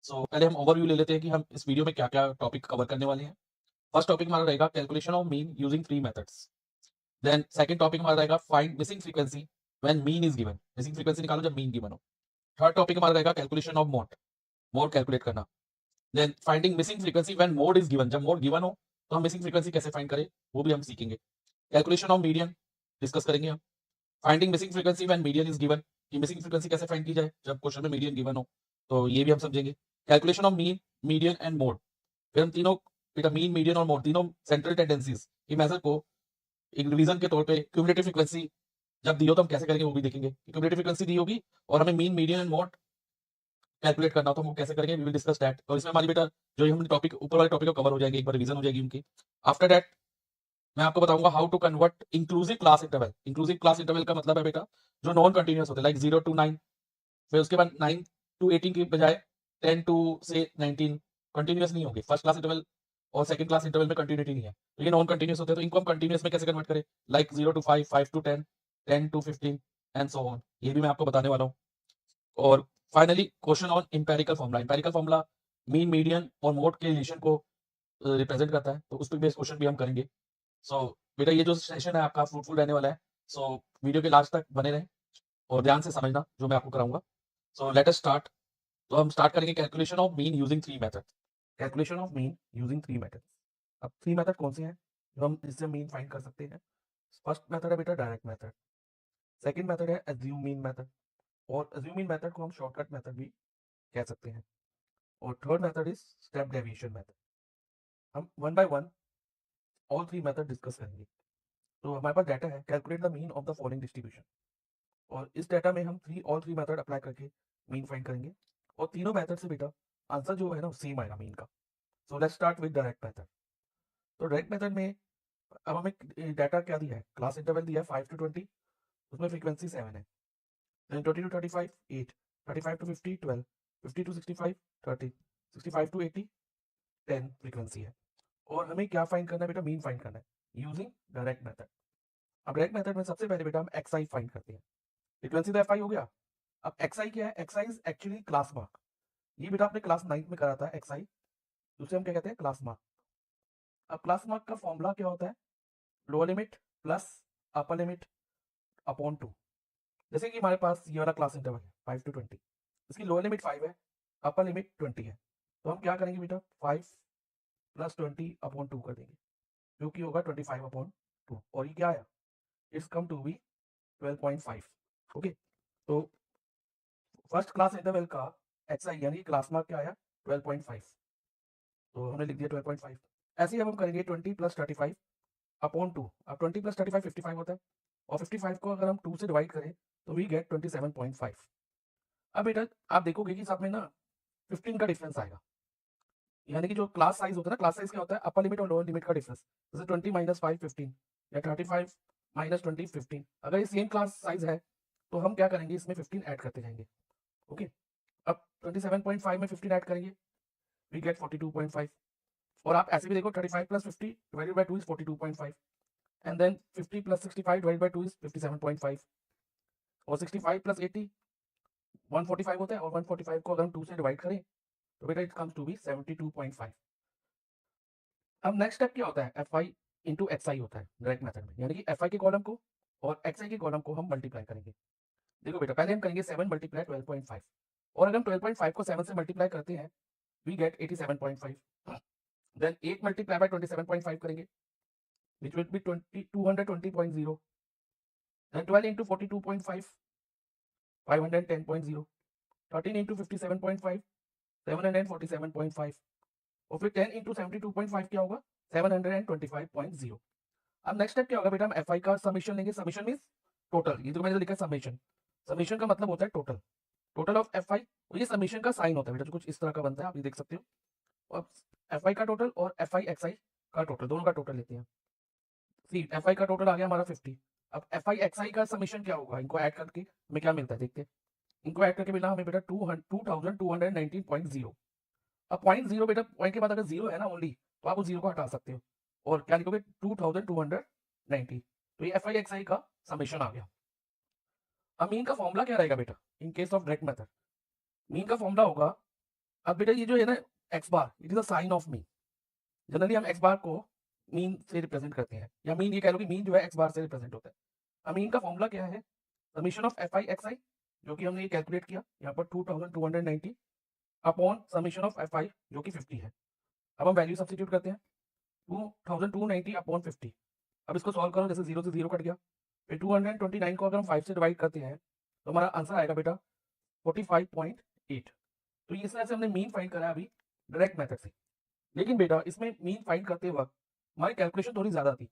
सो पहले हम ओवरव्यू ले लेते हैं कि हम इस वीडियो में क्या-क्या टॉपिक कवर करने वाले हैं। फर्स्ट टॉपिक हमारा रहेगा calculation of mean using 3 methods. Then second topic हमारा रहेगा find missing frequency when mean is given. Missing frequency निकालो जब मीन गिवन हो। थर्ड टॉपिक हमारा रहेगा calculation of mode, mode calculate करना। Then finding missing frequency when mode is given, जब mode given हो तो हम मिसिंग फ्रीक्वेंसी कैसे फाइंड करें वो भी हम सीखेंगे। कैलकुलेशन ऑफ मीडियन डिस्कस करेंगे हम। Finding missing frequency when median is given, कि मिसिंग फ्रीक्वेंसी कैसे फाइंड की जाए जब क्वेश्चन में मीडियन गिवन हो, तो ये भी हम समझेंगे। Calculation of mean, median and mode, फिर हम तीनों बेटा मीन, मीडियन और मोड तीनों सेंट्रल टेंडेंसीज की मेजर को एक रिवीजन के तौर पे क्यूमुलेटिव फ्रीक्वेंसी जब दी हो तो हम कैसे करेंगे वो भी देखेंगे। क्यूमुलेटिव फ्रीक्वेंसी दी होगी और हमें mean, median and mode calculate करना हो तो हम वो कैसे करेंगे, वी विल डिस्कस दैट। और इसमें हमारी बेटा जो ये हम टॉपिक ऊपर वाले टॉपिक कवर हो जाएंगे, एक बार रिवीजन हो जाएगी उनकी। आफ्टर दैट मैं आपको बताऊंगा how to convert inclusive class interval. Inclusive class interval का मतलब है बेटा जो नॉन कंटिन्यूअस होते हैं, लाइक 0 to 9, फिर उसके बाद 9 to 18 की बजाय 10 to से 19 कंटिन्यूअस नहीं होंगे। फर्स्ट क्लास इंटरवल और सेकंड क्लास इंटरवल में कंटिन्यूटी नहीं है, तो ये नॉन कंटिन्यूअस होते हैं, तो इनको हम कंटिन्यूअस में कैसे कन्वर्ट करें, like 0 to 5, 5 to 10, 10 to 15 and so on, ये भी मैं आपको बताने वाला हूँ। और finally question on empirical formula. Empirical formula mean, median और मोड के रिलेशन को रिप्रेजेंट करता है, तो उस पर बेस्ड क्वेश्चन भी हम करेंगे। सो बेटा ये जो सेशन है आपका फ्रूटफुल रहने वाला है, सो वीडियो के लास्ट तक बने रहें और ध्यान से समझना जो मैं आपको कराऊंगा। So let us start. तो हम स्टार्ट करेंगे calculation of mean using 3 method. Calculation of mean using 3 method. अब 3 मेथड कौन से हैं जो हम इससे मीन फाइंड कर सकते हैं? फर्स्ट मेथड है बेटा डायरेक्ट मेथड, सेकंड मेथड है एज्यूम मीन मेथड, और एज्यूम मीन मेथड को हम शॉर्टकट मेथड भी कह सकते हैं, और third method is step deviation method. हम one by one all 3 method discuss करेंगे। तो हमारे पास डाटा है calculate the mean of the following distribution, और इस डाटा में हम ऑल थ्री मेथड अप्लाई करके मीन फाइंड करेंगे, और तीनों मेथड से बेटा आंसर जो है ना सेम आएगा मीन का। So let's start with direct method. तो डायरेक्ट मेथड में अब हमें डाटा क्या दिया है, क्लास इंटरवल दिया है 5 to 20, उसमें फ्रीक्वेंसी 7 है। Then 20 to 35 8, 35 to 50 12, 50 to 65 30, 65 to 80 10 frequency है। और हमें क्या फाइंड करना है बेटा, मीन फाइंड करना है यूजिंग डायरेक्ट मेथड। अब डायरेक्ट मेथड में सबसे पहले बेटा हम एक्स आई फाइंड करते हैं। फ्रीक्वेंसी तो एफ आई हो गया। अब एक्स आई क्या है, x I is actually class mark. ये बेटा आपने क्लास 9 में करा था एक्स आई, उसे हम क्या कहते हैं, क्लास मार्क। अब क्लास मार्क का फॉर्मूला क्या होता है, lower limit plus upper limit upon 2। जैसे कि हमारे पास ये वाला क्लास इंटरवल है 5 to 20, इसकी लोअर लिमिट 5 है, अपर लिमिट 20 है, तो हम क्या करेंगे बेटा 5 प्लस 20 अपॉन 2 कर देंगे, जो कि होगा 25 अपॉन 2, और ये क्या आया, it's come to be 12.5। Okay, तो फर्स्ट क्लास इंटरवल का एक्स आई यानी क्लास मार्क क्या आया 12.5, तो हमने लिख दिया 12.5। ऐसे ही अब हम करेंगे 20 प्लस 35 अपॉन 2। अब 20 प्लस 35 55 होता है, और 55 को अगर हम 2 से डिवाइड करें तो वी गेट 27.5। अब बेटा आप देखोगे कि साथ में ना 15 का डिफरेंस आएगा, यानी कि जो क्लास साइज होता है ना, क्लास साइज क्या होता है, अपर लिमिट और लोअर लिमिट का डिफरेंस। जैसे 20 माइनस 5 15, या 35 माइनस 20 15। अगर ये सेम क्लास साइज है तो हम क्या करेंगे, इसमें 15 ऐड करते जाएंगे। ओके, अब 27.5 में 15 ऐड करेंगे, वी गेट 42.5। और आप ऐसे भी देखो 35 plus 50 divided by 2 is 42.5, and then 50 plus 65 divided by 2 is 57.5, और 65 प्लस 80 145 होता है, और 145 को अगर हम 2 से डिवाइड करें तो बेटा इट कम्स टू बी 72.5। अब नेक्स्ट स्टेप क्या होता है, एफ आई इंटू एक्स आई होता है डायरेक्ट मेथड में, यानी कि एफ आई के कॉलम को और एक्स आई के कॉलम को हम मल्टीप्लाई करेंगे। देखो बेटा पहले हम करेंगे 7 मल्टीप्लाई 12.5, और अगर हम 12.5 को 7 से मल्टीप्लाई करते हैं we get 87.5। Then 8 multiply by 27.5 करेंगे which will be 220.0, then 12 into 42.5 510.0, 13 into 57.5 747.5, और फिर 10 into 72.5 क्या होगा 725.0। अब नेक्स्ट स्टेप क्या होगा बेटा, हम एफ आई का समीशन लेंगे। समीशन मींस टोटल, ये जो मैंने लिखा है समीशन, समीशन का मतलब होता है total, total of F I. और ये समीशन का साइन होता है बेटा, जो कुछ इस तरह का बनता है, आप ये देख सकते हो। और एफ आई का टोटल और एफ आई एक्स आई का टोटल, दोनों का टोटल लेते हैं। सी एफ आई का टोटल आ गया हमारा 50। अब एफ आई एक्स आई का समीशन क्या होगा, इनको ऐड करके हमें क्या मिलता है देखते हैं। इनको ऐड करके मिला हमें बेटा 2219.0। अब पॉइंट जीरो बेटा, पॉइंट के बाद अगर जीरो है ना ओनली, तो आप उस जीरो को हटा सकते हो, और क्या लिखोगे 2290। तो ये एफ आई एक्स आई का समीशन आ गया। अब मीन का फॉर्मूला क्या रहेगा बेटा in case of direct method, mean का फॉर्मूला होगा अब बेटा ये जो है ना x bar, it is a sign of mean. Generally हम एक्स बार को मीन से रिप्रेजेंट करते हैं, या मीन ये कह लो कि मीन जो है एक्स बार से रिप्रेजेंट होता है। अब मीन का फॉर्मूला क्या है? Summation of F I X I, जो कि हमने ये कैलकुलेट किया यहाँ पर 2290 upon summation of F I जो कि 50 है। अब हम वैल्यू सब्स्टिट्यूट करते हैं, 2290 अपॉन 50। अब इसको सॉल्व करो, जैसे 0 से 0 कट गया, फिर 229 को अगर हम 5 से डिवाइड करते हैं तो हमारा आंसर आएगा बेटा 45.8। तो इस तरह से हमने मीन फाइंड करा अभी डायरेक्ट मेथड से। लेकिन बेटा इसमें मीन फाइंड करते वक्त हमारी कैलकुलेशन थोड़ी ज़्यादा थी,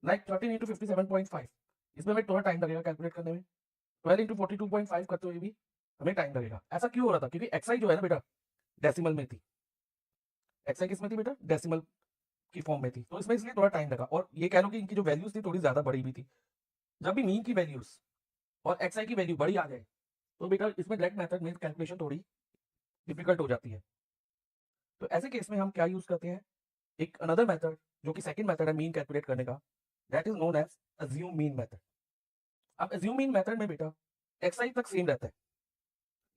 लाइक 13 इंटू 57.5, इसमें हमें थोड़ा टाइम लगेगा कैलकुलेट करने में। 12 इंटू 42.5 करते हुए भी हमें टाइम लगेगा। ऐसा क्यों हो रहा था? क्योंकि एक्सआई जो है ना बेटा डेसिमल में थी। एक्सआई किस में थी बेटा? डेसिमल की फॉर्म में थी, तो इसमें इसलिए थोड़ा टाइम लगा। और ये कह लो कि इनकी जो वैल्यूज थी थोड़ी ज़्यादा बड़ी भी थी। जब भी मीन की वैल्यूज और एक्सआई की वैल्यू बड़ी आ जाए तो बेटा इसमें डायरेक्ट मेथड में कैलकुलेशन थोड़ी डिफिकल्ट हो जाती है। तो ऐसे केस में हम क्या यूज करते हैं? एक अनदर मेथड जो कि सेकंड मेथड है मीन कैलकुलेट करने का, that is known as assumed mean method. अब अज्यूम मीन मेथड में बेटा एक्सआई तक सेम रहता है,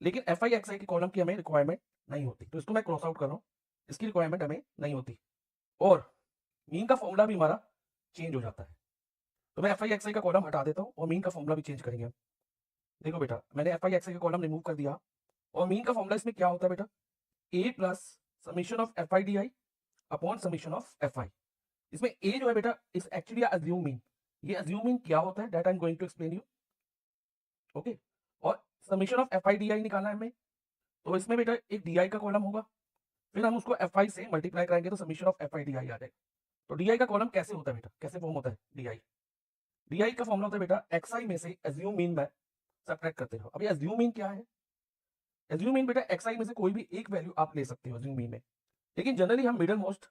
लेकिन एफ आई एक्सआई की कॉलम की हमें रिक्वायरमेंट नहीं होती। तो इसको मैं क्रॉस आउट कर रहा हूँ, इसकी रिक्वायरमेंट हमें नहीं होती। और मीन का फॉर्मूला भी हमारा चेंज हो जाता है। तो मैं एफ आई एक्सआई का कॉलम हटा देता हूँ और मीन का फॉर्मूला भी चेंज करेंगे हम। देखो बेटा मैंने एफ आई एक्सआई का कॉलम रिमूव कर दिया, और मीन का फॉर्मूला इसमें क्या होता है बेटा? A plus summation of F I D I upon summation of F I. इसमें ए जो है बेटा इज एक्चुअली अज्यूम मीन। ये अज्यूम मीन क्या होता है that I am going to explain you. Okay, और summation of F I D I निकालना है हमें, तो इसमें बेटा एक डी आई का कॉलम होगा, फिर हम उसको एफ आई से मल्टीप्लाई करेंगे तो summation of F I D I आ जाएगा। तो डी आई का कॉलम कैसे होता है बेटा, कैसे फॉर्म होता है डी आई? डी आई का फॉर्मूला होता है बेटा एक्स आई में से अज्यूम मीन में सब्ट्रैक्ट करते रहो। अब ये अज्यूम मीन क्या है? अज्यूम मीन बेटा एक्स आई में से कोई भी एक वैल्यू आप ले सकते हो अज्यूम मीन में, लेकिन जनरली हम मिडल मोस्ट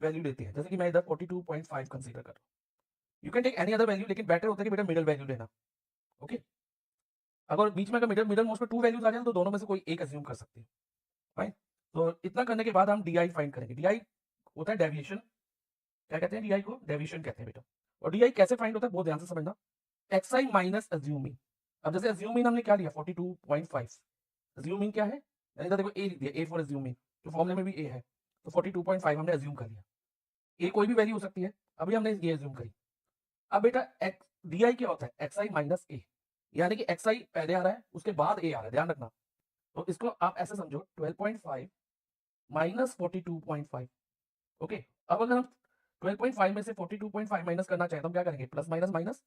वैल्यू लेते हैं। जैसे कि मैं इधर 42.5 कंसीडर कर रहा हूँ। You can take any other value, लेकिन बेटर होता है कि बेटा मिडल वैल्यू लेना। ओके, अगर बीच में अगर मिडल मोस्ट में टू वैल्यूज आ जाए तो दोनों में से कोई एक अज्यूम कर सकते हैं। फाइन, तो इतना करने के बाद हम डी आई फाइंड करेंगे। डी आई होता है डेविएशन, क्या कहते हैं डी आई को? डेविएशन कहते हैं बेटा। और डी आई कैसे फाइंड होता है बहुत ध्यान से समझना। एक्स आई माइनस अज्यूम मीन। अब जैसे अज्यूम मीन हमने क्या लिया 42.5, अज्यूम मीन क्या है? मैंने इधर देखो ए लिख दिया, ए फॉर अज्यूम मीन, तो फॉर्मूले में भी ए है, तो 42.5 हमने अज्यूम कर लिया। ए कोई भी वैल्यू हो सकती है, अभी हमने ये अज्यूम करी। अब बेटा एक्स डी आई क्या होता है? एक्स आई माइनस ए, यानी कि एक्स आई पहले आ रहा है उसके बाद ए आ रहा है, ध्यान रखना। तो इसको आप ऐसे समझो 12.5 माइनस 42.5। ओके, अब अगर हम 12.5 में से 42.5 माइनस करना चाहें तो हम क्या करेंगे? प्लस माइनस माइनस,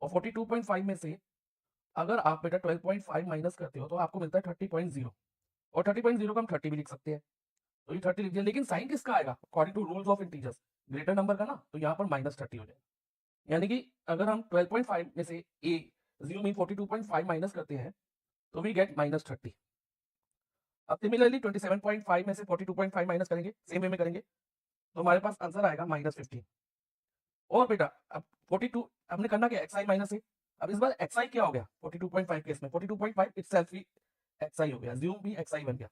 और 42.5 में से अगर आप बेटा 12.5 माइनस करते हो तो आपको मिलता है 30.0, और 30.0 को हम 30 भी लिख सकते हैं। तो ये 30 लिख दिया, लेकिन साइन किसका आएगा? According to rules of integers, greater number का ना, तो यहाँ पर -30 हो जाएगा। यानी कि अगर हम 12.5 में से ए अज्यूम मीन 42.5 माइनस करते हैं तो वी गेट -30। अब सिमिलरली 27.5 में से 42.5 माइनस करेंगे, सेम वे में करेंगे, तो हमारे पास आंसर आएगा -15। और बेटा अब 42 हमने करना क्या? एक्स आई माइनस ए। अब इस बार एक्स आई क्या हो गया 42.5 केस में? 42.5 इटसेल्फ ही एक्स आई हो गया, अज्यूम भी एक्स आई बन गया,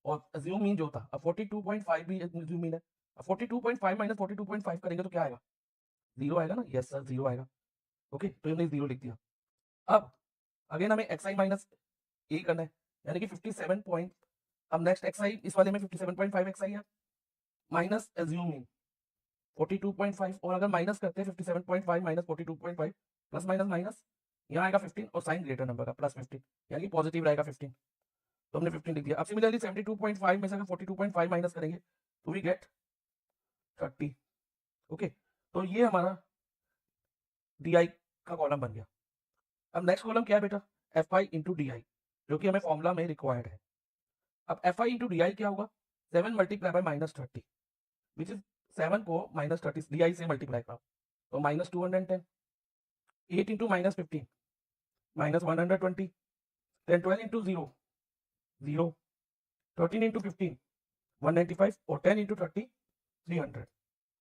और अज्यूम मीन जो था अब 42.5 भी अज्यूम मीन है। अब 42.5 माइनस 42.5 करेंगे तो क्या आएगा? जीरो आएगा ना? यस सर, जीरो आएगा। ओके, तो हमने जीरो लिख दिया। अब अगेन हमें एक्स आई माइनस ए करना है, यानी कि 57 पॉइंट। अब नेक्स्ट एक्स आई इस वाले में 57.5 एक्स आई है, माइनस अज्यूम मीन 42.5, और अगर माइनस करते हैं 57.5 माइनस 42.5, प्लस माइनस माइनस, यहाँ आएगा 15, और साइन ग्रेटर नंबर का +15, यानी कि पॉजिटिव रहेगा 15, तो हमने 15 लिख दिया। अब सिमिलरली 72.5 में से अगर 42.5 माइनस करेंगे तो वी गेट 30। ओके, तो ये हमारा डी आई का कॉलम बन गया। अब नेक्स्ट कॉलम क्या है बेटा? F I into D I, जो कि हमें फॉर्मूला में रिक्वायर्ड है। अब F I into D I क्या होगा? 7 मल्टीप्लाई बाय -30, विच इज 7 को -30 डी आई से मल्टीप्लाई करो तो -210, 8 इंटू -15 -120, then 12 इंटू 0 0, 13 इंटू 15 195, और 10 इंटू 30 300।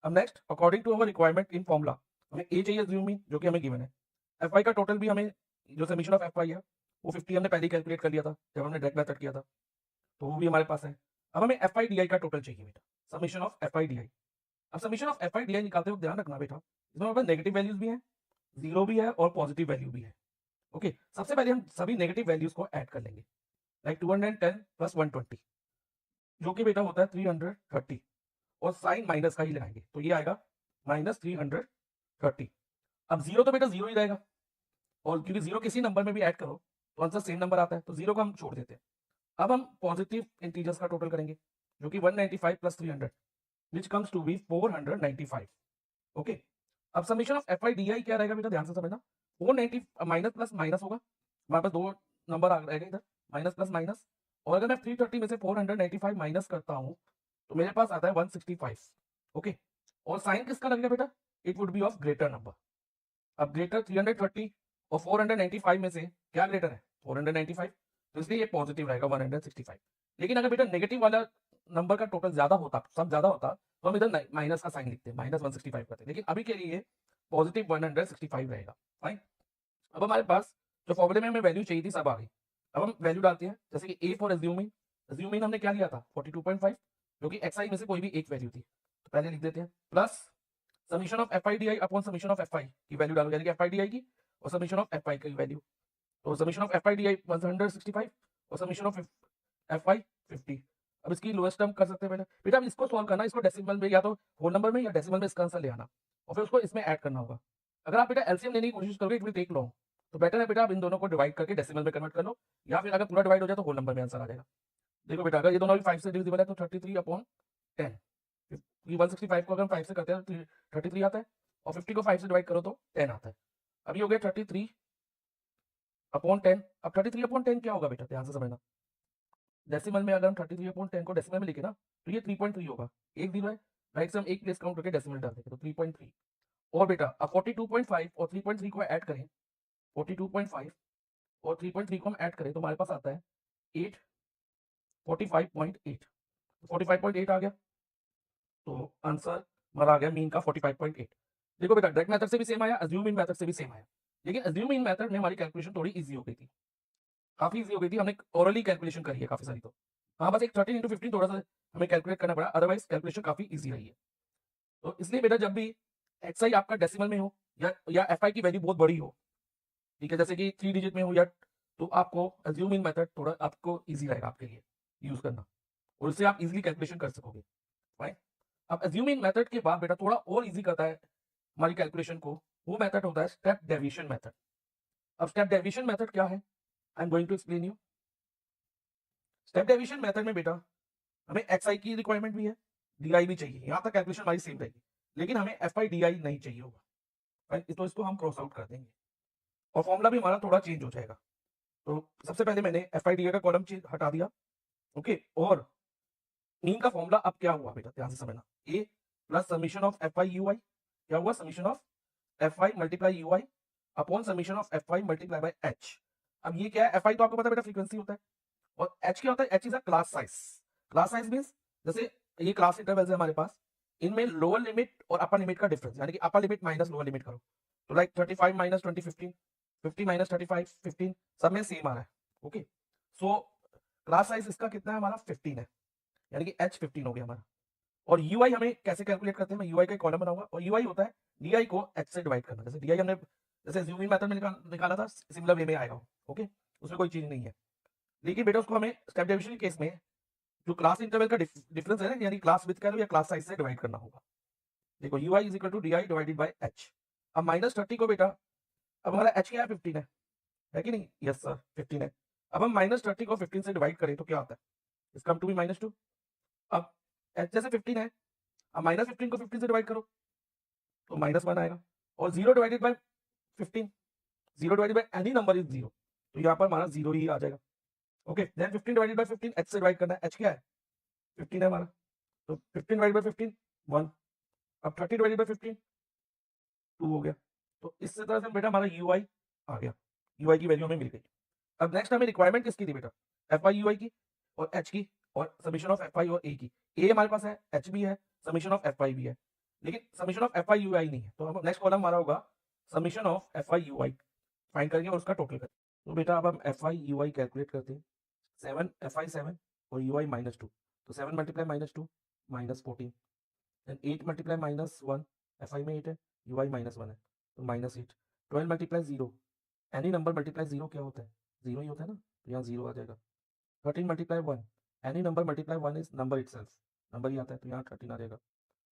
अब next according to our requirement in formula हमें ए चाहिए अज्यूम मीन, जो कि हमें गिवन है। एफ आई का टोटल भी हमें जो समीशन ऑफ एफ आई है वो 50 हमने पहले ही कैलकुलेट कर लिया था जब हमने डायरेक्ट मेथड किया था, तो वो भी हमारे पास है। अब हमें एफ आई डी आई का टोटल चाहिए बेटा, summation of F I D I. अब summation of F I D I निकालते वक्त ध्यान रखना बेटा, इसमें हमारे पास नेगेटिव वैल्यूज भी हैं, जीरो भी है, और पॉजिटिव वैल्यू भी है। ओके, सबसे पहले हम सभी नेगेटिव वैल्यूज को ऐड कर लेंगे, लाइक 210 प्लस 120, जो कि बेटा होता है 330, और साइन माइनस का ही लगाएंगे, तो ये आएगा -330। अब जीरो तो बेटा जीरो ही रहेगा, और क्योंकि जीरो किसी नंबर में भी ऐड करो तो आंसर सेम नंबर आता है, तो जीरो को हम छोड़ देते हैं। अब हम पॉजिटिव इंटीजर्स का टोटल करेंगे, जो कि 195 plus 300 which comes to be 495। Okay, अब summation of F I D I क्या रहेगा बेटा, ध्यान से समझना। 490 माइनस प्लस माइनस होगा, हमारे पास दो नंबर आ रहेगा इधर, माइनस प्लस माइनस, और अगर मैं 330 में से 495 माइनस करता हूं तो मेरे पास आता है 165। ओके, और साइन किसका लगेगा बेटा, it would be of greater number. अब ग्रेटर 330 और 495 में से क्या ग्रेटर है, 495, तो इसलिए ये पॉजिटिव रहेगा 165। लेकिन अगर बेटा नेगेटिव वाला नंबर का टोटल ज्यादा होता, सब ज्यादा होता, तो हम इधर माइनस का साइन लिखते हैं, -165 करते, लेकिन अभी के लिए पॉजिटिव 165 रहेगा। फाइन, अब हमारे पास जो फॉर्मूले में हमें वैल्यू चाहिए थी सब आ गई। अब हम वैल्यू डालते हैं, जैसे कि ए फॉर एज्यूमिंग, एज्यूमिंग हमने क्या लिया था 42.5, जो कि एक्स आई में से कोई भी एक वैल्यू थी, तो पहले लिख देते हैं, plus summation of F I D I upon summation of F I की वैल्यू डालो, यानी कि एफ आई डी आई की और समीशन ऑफ एफ आई की वैल्यू, तो summation of F I D आई 165 और समीशन ऑफ एफ आई 50। अब इसकी लोएस्ट टर्म कर सकते हैं बेटा, अब इसको सॉल्व करना, इसको डेसिमल में या तो होल नंबर में या डेसिमल में इसका आंसर ले आना, और फिर उसको इसमें ऐड करना होगा। अगर आप बेटा एलसीएम लेने की कोशिश करोगे इट विल टेक लॉन्ग, तो बेटर है बेटा आप इन दोनों को डिवाइड करके डेसिमल में कन्वर्ट कर लो, या फिर अगर पूरा डिवाइड हो जाए तो होल नंबर में आंसर आ जाएगा। देखो बेटा, अगर ये दोनों भी 5 से डिविजिबल है तो 33/10, ये 165 को अगर हम 5 से करते हैं तो 33 आता है, और 50 को 5 से डिवाइड करो तो 10 आता है। अभी हो गया 33/10। अब 33/10 क्या होगा बेटा, ध्यान से समझना। डेसिमल में अगर हम 33/10 को डेसिमल में लिखे ना, तो ये 3.3 होगा, एक जीरो है, राइट से हम एक प्लेस काउंट करके डेसिमल डाल देंगे, तो 3.3। और बेटा अब 42.5 और 3.3 को ऐड करें, 42.5 और 3.3 को हम ऐड करें तो हमारे पास आता है 8, 45.8, 45.8 आ गया, तो आंसर हमारा आ गया मीन का 45.8। देखो बेटा, डायरेक्ट मेथड से भी सेम आया, अज्यूम इन मेथड से भी सेम आया, लेकिन अज्यूम इन मेथड में हमारी कैलकुलेशन थोड़ी इजी हो गई थी, काफी इजी हो गई थी, हमने ओरली कैलकुलेशन करी है काफी सारी, तो हाँ बस एक 13 × 15 थोड़ा सा हमें कैलकुलेट करना पड़ा, अदरवाइज कैलकुलेशन काफी इजी रही है। तो इसलिए बेटा जब भी एक्स आई आपका डेसिमल में हो या एफ आई की वैल्यू बहुत बड़ी हो, ठीक है, जैसे कि 3 डिजिट में हो, या तो आपको अज्यूम इन मेथड थोड़ा आपको इजी रहेगा आपके लिए यूज करना, और उससे आप इजीली कैलकुलेशन कर सकोगे। राइट, अब अज्यूम इन मेथड के बाद बेटा थोड़ा और इजी करता है हमारी कैलकुलेशन को, वो मेथड होता है स्टेप डेविएशन मेथड। अब स्टेप डेविएशन मेथड क्या है, I am going to explain you. Step deviation method में बेटा हमें एक्स आई की रिक्वायरमेंट भी है, डी आई भी चाहिए, यहां तक कैलकुलेशन हमारी सेम रहेगी, लेकिन हमें एफ आई डी आई नहीं चाहिए होगा, राइट, तो इसको हम क्रॉस आउट कर देंगे, और फॉर्मूला भी हमारा थोड़ा चेंज हो जाएगा। तो सबसे पहले मैंने एफ आई डी आई का कॉलम हटा दिया, ओके, और मीन का फॉर्मूला अब क्या हुआ बेटा, ध्यान से समझना, A plus summation of F I U I, क्या हुआ, summation of F I multiply U I upon summation of F I multiply by H. अब ये क्या है, एफ आई तो आपको पता है बेटा फ्रीक्वेंसी होता है, और एच क्या होता है, H is a class size. Class size means जैसे ये क्लास इंटरवल्स है हमारे पास, इनमें लोअर लिमिट और अपर लिमिट का डिफरेंस, यानी कि upper limit minus lower limit करो, तो लाइक 35 माइनस 20 15, 50 माइनस 35 15, सब में सेम आ रहा है। ओके, सो क्लास साइज इसका कितना है, हमारा 15 है, यानी कि एच 15 हो गया हमारा। और यू आई हमें कैसे कैलकुलेट करते हैं, मैं यू आई का कॉलम बनाऊंगा, और यू आई होता है डी आई को एच से डिवाइड करना, जैसे डी आई हमने जैसे ज़ूमिंग मेथड में निकाला था, सिमिलर वे में आएगा। ओके, उसमें कोई चीज नहीं है, लेकिन बेटा उसको हमें स्टेप डेविएशन के केस में जो क्लास इंटरवल का डिफरेंस है ना, यानी क्लास विथ कह लो या क्लास साइज से डिवाइड करना होगा। देखो u i is equal to d i divided by h. अब -30 को बेटा, अब हमारा एच क्या है, 15 है कि नहीं, यस सर 15 है। अब हम -30 को 15 से डिवाइड करें तो क्या आता है, इसका टू बी -2। अब एच जैसे 15 है, अब -15 को 15 से डिवाइड करो तो -1 आएगा, और 0 divided by 15, 0 divided by any number is 0, तो यहाँ पर हमारा 0 ही आ जाएगा। Okay, then 15 divided by 15 h से डिवाइड करना है, एच क्या है, 15 है हमारा, तो 15 डिवाइडेड बाई 15 1। अब 30 डिवाइडेड बाई 15 2 हो गया, तो इस तरह से बेटा हमारा यू आई आ गया, यू आई की वैल्यू हमें मिल गई। अब नेक्स्ट हमें रिक्वायरमेंट किसकी थी बेटा, एफ आई यू आई की और एच की, और समीशन ऑफ एफ आई और ए की। ए हमारे पास है, एच भी है, समीशन ऑफ एफ आई भी है, लेकिन summation of F I U I नहीं है, तो हम नेक्स्ट कॉलम हमारा होगा summation of F I U I, find करके और उसका टोटल करें। तो बेटा अब हम F I U I calculate करते हैं, 7 एफ आई 7 और यू आई -2, तो 7 multiply -2 -14, then 8 multiply -1, f i में 8 है, यू आई -1 है, तो -8, 12 मल्टीप्लाई 0, एनी नंबर मल्टीप्लाई 0 क्या होता है, 0 ही होता है ना, तो यहाँ 0 आ जाएगा, 13 multiply 1, any number multiply 1 is number itself, number ही आता है, तो यहाँ 13 आ जाएगा।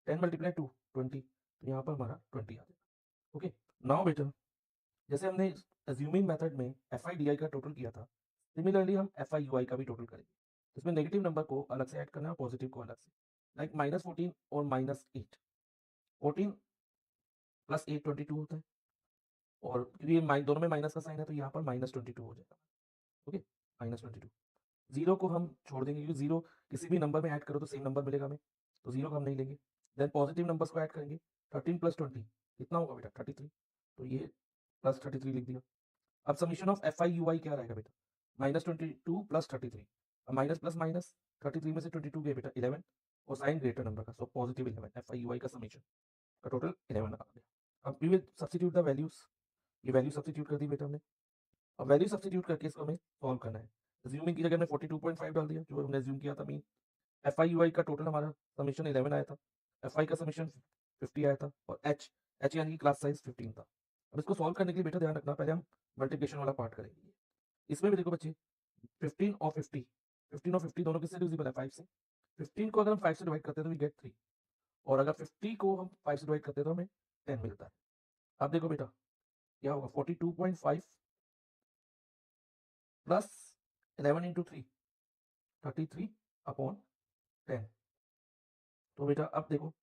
10 मल्टीप्लाई 2 20, तो यहाँ पर हमारा 20 आ जाएगा। ओके, नाउ बेटा जैसे हमने अज्यूमिंग मेथड में एफ आई डी आई का टोटल किया था, सिमिलरली हम एफ आई यू आई का भी टोटल करेंगे। इसमें नेगेटिव नंबर को अलग से ऐड करना है, पॉजिटिव को अलग से, लाइक -14 और -8। 14 प्लस 8 22 होता है, और क्योंकि ये दोनों में माइनस का साइन है तो यहाँ पर -22 हो जाएगा। ओके, -22। जीरो को हम छोड़ देंगे क्योंकि जीरो किसी भी नंबर में ऐड करो तो सेम नंबर मिलेगा हमें, तो जीरो को हम नहीं लेंगे। देन पॉजिटिव नंबर्स को ऐड करेंगे। 13 प्लस 20 कितना होगा बेटा? 33, तो ये प्लस 33 लिख दिया। अब summation of F I U I क्या रहेगा बेटा? -22 प्लस 33, अब माइनस प्लस माइनस, 33 में से 22 गए बेटा 11, और साइन ग्रेटर नंबर का, so positive 11। F I U I का समीशन का टोटल 11 आ गया। अब we will substitute the values, ये वैल्यू सब्स्टिट्यूट कर दी बेटा हमने। अब वैल्यू सब्स्टिट्यूट करके इसको हमें सॉल्व करना है। अज्यूमिंग की जगह हमने 42.5 डाल दिया जो हमने अज्यूम किया था mean. F I U I का टोटल हमारा समीशन 11 आया था, एफ आई का समीशन 50 आया था, और एच एच यानी कि क्लास साइज 15 था। अब इसको सॉल्व करने के लिए बेटा ध्यान रखना, पहले हम मल्टीप्लिकेशन वाला पार्ट करेंगे। इसमें भी देखो बच्चे 15 और 50, 15 और 50 दोनों किससे डिविजिबल है? 5 से। 15 को अगर हम 5 से डिवाइड करते हैं तो वी गेट 3, और अगर 50 को हम 5 से डिवाइड करते हैं तो हमें 10 मिलता है। अब देखो बेटा क्या होगा, 42.5 प्लस 11 इंटू 3, 33 अपॉन 10। तो बेटा अब देखो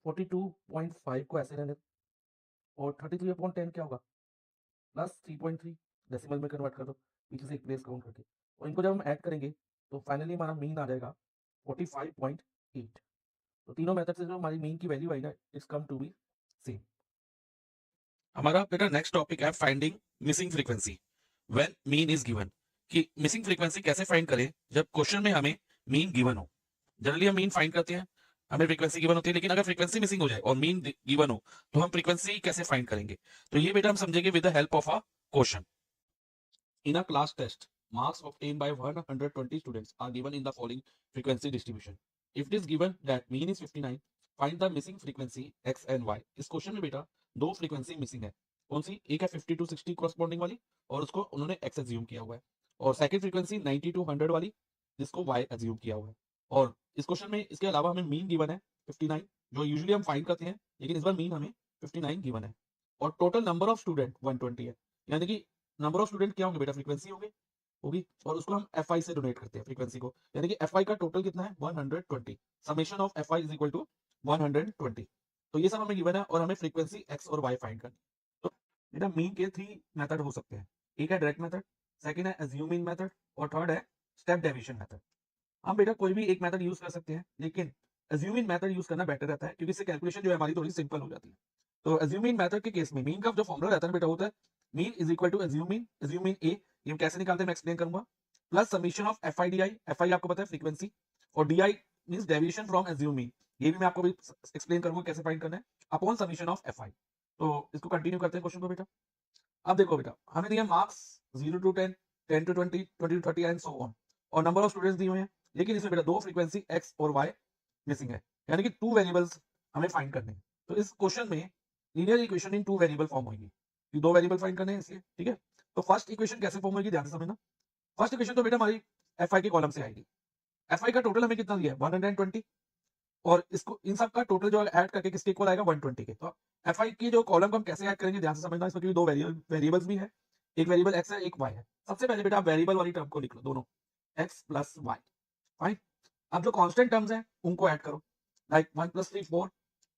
42.5 को ऐसे रहने दो, और 33 अपॉन 10 क्या होगा? प्लस 3.3, डेसिमल में कन्वर्ट कर दो पीछे से एक प्लेस काउंट करके, और इनको जब हम ऐड करेंगे तो फाइनली हमारा मीन आ जाएगा 45.8। तो तीनों मेथड से जो हमारी मीन की वैल्यू आई ना, it's come to be same. हमारा बेटा नेक्स्ट टॉपिक है finding missing frequency when mean is given, कि मिसिंग फ्रीक्वेंसी कैसे फाइंड करें जब क्वेश्चन में हमें मीन गिवन हो। जनरली हम मीन फाइंड करते हैं, हमें फ्रीक्वेंसी गिवन होती है, लेकिन अगर फ्रीक्वेंसी मिसिंग हो जाए और मीन गिवन हो तो हम फ्रीक्वेंसी कैसे फाइंड करेंगे? तो ये बेटा हम समझेंगे with the help of a question. In a class test, marks obtained by 120 students are given in the following frequency distribution. If it is given that mean is 59, find the missing frequency x and y. इस question में बेटा दो frequency missing है। कौन सी? एक है 50 to 60 corresponding वाली, और उसको उन्होंने x एज्यूम किया हुआ है, और सेकंड फ्रीक्वेंसी 90 टू 100 वाली, जिसको y एज्यूम किया हुआ है। और इस क्वेश्चन में इसके अलावा हमें मीन गिवन है 59, जो यूजुअली हम फाइंड करते हैं, लेकिन इस बार मीन हमें 59 गिवन है, और टोटल नंबर ऑफ स्टूडेंट 120 है। यानी कि नंबर ऑफ स्टूडेंट क्या होंगे बेटा? फ्रीक्वेंसी होगी, और उसको हम एफ आई से डोनेट करते हैं फ्रीक्वेंसी को, यानी कि एफ आई का टोटल कितना है? 120। Summation of F i is equal to 120। तो ये सब हमें गिवन है, और हमें फ्रीक्वेंसी एक्स और वाई फाइंड करनी। तो बेटा मीन के 3 मेथड हो सकते हैं, एक है डायरेक्ट मेथड, सेकंड है अज्यूमिंग मेथड, और थर्ड है स्टेप डेविएशन मेथड। हम बेटा कोई भी एक मेथड यूज कर सकते हैं, लेकिन अज्यूमिंग मेथड यूज करना बेटर रहता है, क्योंकि इससे कैलकुलेशन जो है हमारी थोड़ी सिंपल हो जाती है। तो अज्यूमिंग मेथड के केस में मीन का जो फॉर्मूला रहता है बेटा होता है mean is equal to assuming A, ये हम कैसे निकालते हैं मैं एक्सप्लेन करूंगा, plus summation of F I D I, F I आपको पता है फ्रीक्वेंसी, और D I mean deviation from assuming, ये भी मैं आपको एक्सप्लेन करूंगा कैसे फाइंड करना है, upon summation of F I. तो इसको कंटिन्यू करते हैं क्वेश्चन को बेटा। अब देखो बेटा हमें दिया marks 0 to 10, 10 to 20, 20 to 30 and so on, और नंबर ऑफ स्टूडेंट्स दिए हुए हैं, लेकिन इसमें बेटा दो फ्रीक्वेंसी x और y मिसिंग है, यानी कि 2 वेरिएबल्स हमें फाइंड करने हैं। तो इस क्वेश्चन में linear equation in 2 variable form होगी, ये 2 वेरिएबल फाइंड करने हैं इसलिए, ठीक है। तो फर्स्ट इक्वेशन कैसे फॉर्म होगी ध्यान से समझना। फर्स्ट इक्वेशन तो बेटा हमारी एफ आई के कॉलम से आएगी। एफ आई का टोटल हमें कितना दिया है? 120, और इसको इन सब का टोटल जो ऐड करके किसके इक्वल आएगा? 120 के। तो एफ आई की जो कॉलम को हम कैसे ऐड करेंगे ध्यान से समझना, इसमें क्योंकि दो वेरिएबल्स भी है, एक वेरिएबल एक्स है, एक वाई है। सबसे पहले बेटा वेरिएबल वाली टर्म को लिख लो, दोनों एक्स प्लस वाई, फाइन। अब जो कांस्टेंट टर्म्स हैं उनको ऐड करो, like 1 plus 3 4,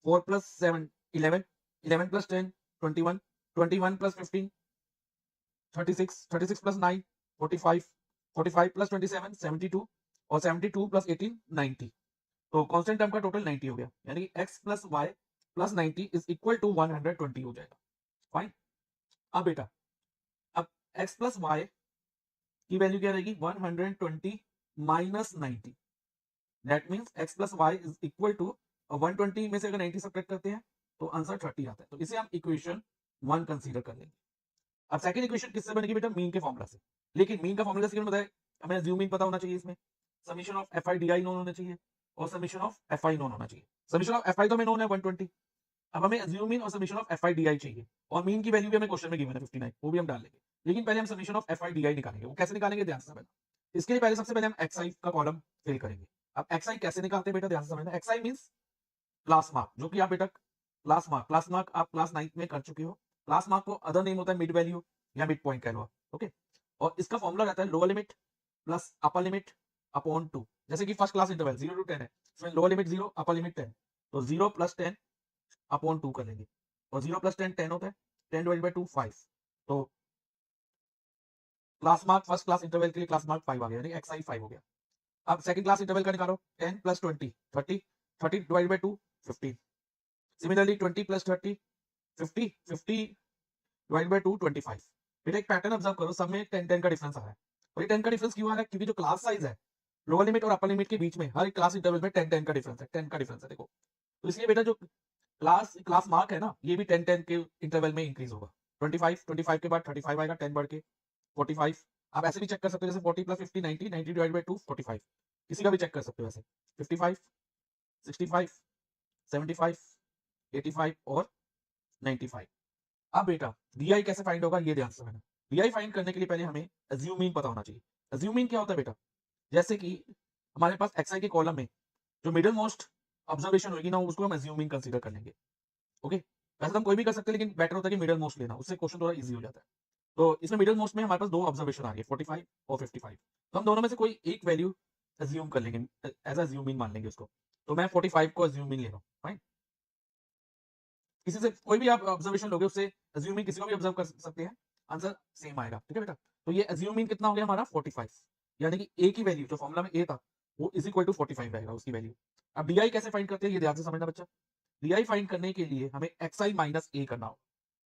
4 plus 7 11, 11 plus 10 21, 21 plus 15 36, 36 plus 9 45, 45 plus 27 72, और 72 प्लस 18 90। तो कांस्टेंट टर्म का टोटल 90 हो गया, यानी कि x plus y plus 90 is equal to 120 हो जाएगा, फाइन। अब बेटा अब x प्लस वाई की वैल्यू क्या रहेगी? 120 minus 90, that means x plus y is equal to 120 में से अगर 90 सब्ट्रैक्ट करते हैं तो आंसर 30 आता है, तो इसे हम इक्वेशन 1 कंसीडर कर लेंगे। अब सेकंड इक्वेशन किससे बनेगी बेटा? मीन के फॉर्मूला से, लेकिन मीन का फॉर्मूला से बताया हमें अज्यूमिंग पता होना चाहिए, इसमें summation of F I D I known होना चाहिए, और summation of F I known होना चाहिए। समीशन ऑफ एफ आई तो हमें नोन है 120, अब हमें अज्यूमिंग और summation of F I D आई चाहिए, और मीन की वैल्यू भी हमें क्वेश्चन में गिवन है 59, वो भी हम डाल लेंगे, लेकिन पहले हम summation of F I D आई निकालेंगे। वो कैसे निकालेंगे ध्यान से समझना। इसके लिए पहले सबसे पहले हम xi का कॉलम फिल करेंगे। अब xi कैसे निकालते हैं बेटा, ध्यान से समझना। xi मींस क्लास मार्क, जो कि आप बेटा क्लास मार्क आप क्लास 9th में कर चुके हो। क्लास मार्क को अदर नेम होता है मिड वैल्यू या मिड पॉइंट कह लो आप, ओके। और इसका फॉर्मूला रहता है lower limit plus upper limit upon 2। जैसे कि फर्स्ट क्लास इंटरवल 0 to 10 है, इसमें लोअर लिमिट 0 अपर लिमिट 10, तो 0 + 10 अपॉन 2 कर लेंगे। और 0 + 10 10 होता है, 10/2 5। तो class mark first class interval के लिए क्लास मार्क 5 आ गया, यानी xi 5 हो गया। अब सेकंड क्लास इंटरवल का निकालो, 10 + 20 30, 30/2 15। सिमिलरली 20 + 30 50, 50/2 25। फिर एक पैटर्न ऑब्जर्व करो, सब में 10 10 का डिफरेंस आ रहा है। और ये 10 का डिफरेंस क्यों आ रहा है? क्योंकि जो क्लास साइज है लोअर लिमिट और अपर लिमिट के बीच में हर एक क्लास इंटरवल में 10 10 का डिफरेंस है, 10 का डिफरेंस है देखो। तो इसलिए बेटा जो क्लास मार्क है ना, ये भी 10 10 के इंटरवल में इंक्रीज होगा। 25 के बाद 35 आएगा, 10 बढ़ के 45। आप ऐसे भी चेक कर सकते हो, जैसे 40 + 50 90, 90/2 45। किसी का भी चेक कर सकते हो ऐसे, 55 65 75 85 और 95। अब बेटा DI कैसे फाइंड होगा, ये ध्यान से समझना। DI फाइंड करने के लिए पहले हमें अज्यूमिंग पता होना चाहिए। अज्यूमिंग क्या होता है बेटा? जैसे कि हमारे पास xi के कॉलम में जो मिडल मोस्ट ऑब्जर्वेशन होगी ना, उसको हम अज्यूमिंग कंसीडर कर लेंगे, ओके। वैसे तो हम कोई भी कर सकते हैं, लेकिन बेटर होता है कि मिडल मोस्ट लेना, उससे क्वेश्चन थोड़ा इजी हो जाता है। तो इसमें मिडल मोस्ट में हमारे पास दो ऑब्जर्वेशन आ गए, 45 और 55। तो हम दोनों में से कोई एक वैल्यू अज्यूम कर लेंगे, एज अज्यूमिंग मान लेंगे उसको। तो मैं 45 को अज्यूमिंग ले रहा हूँ, फाइन। किसी से कोई भी आप ऑब्जर्वेशन लोगे, उससे अज्यूमिंग किसी को भी ऑब्जर्व कर सकते हैं, आंसर सेम आएगा, ठीक है बेटा। तो ये अज्यूमिंग कितना हो गया हमारा 45, यानी कि ए की वैल्यू जो फॉर्मूला में ए था वो इज इक्वल टू 45 रहेगा उसकी वैल्यू। अब डीआई कैसे फाइंड करते हैं, ये ध्यान से समझना बच्चा। डीआई फाइंड करने के लिए हमें xi माइनस ए करना होगा।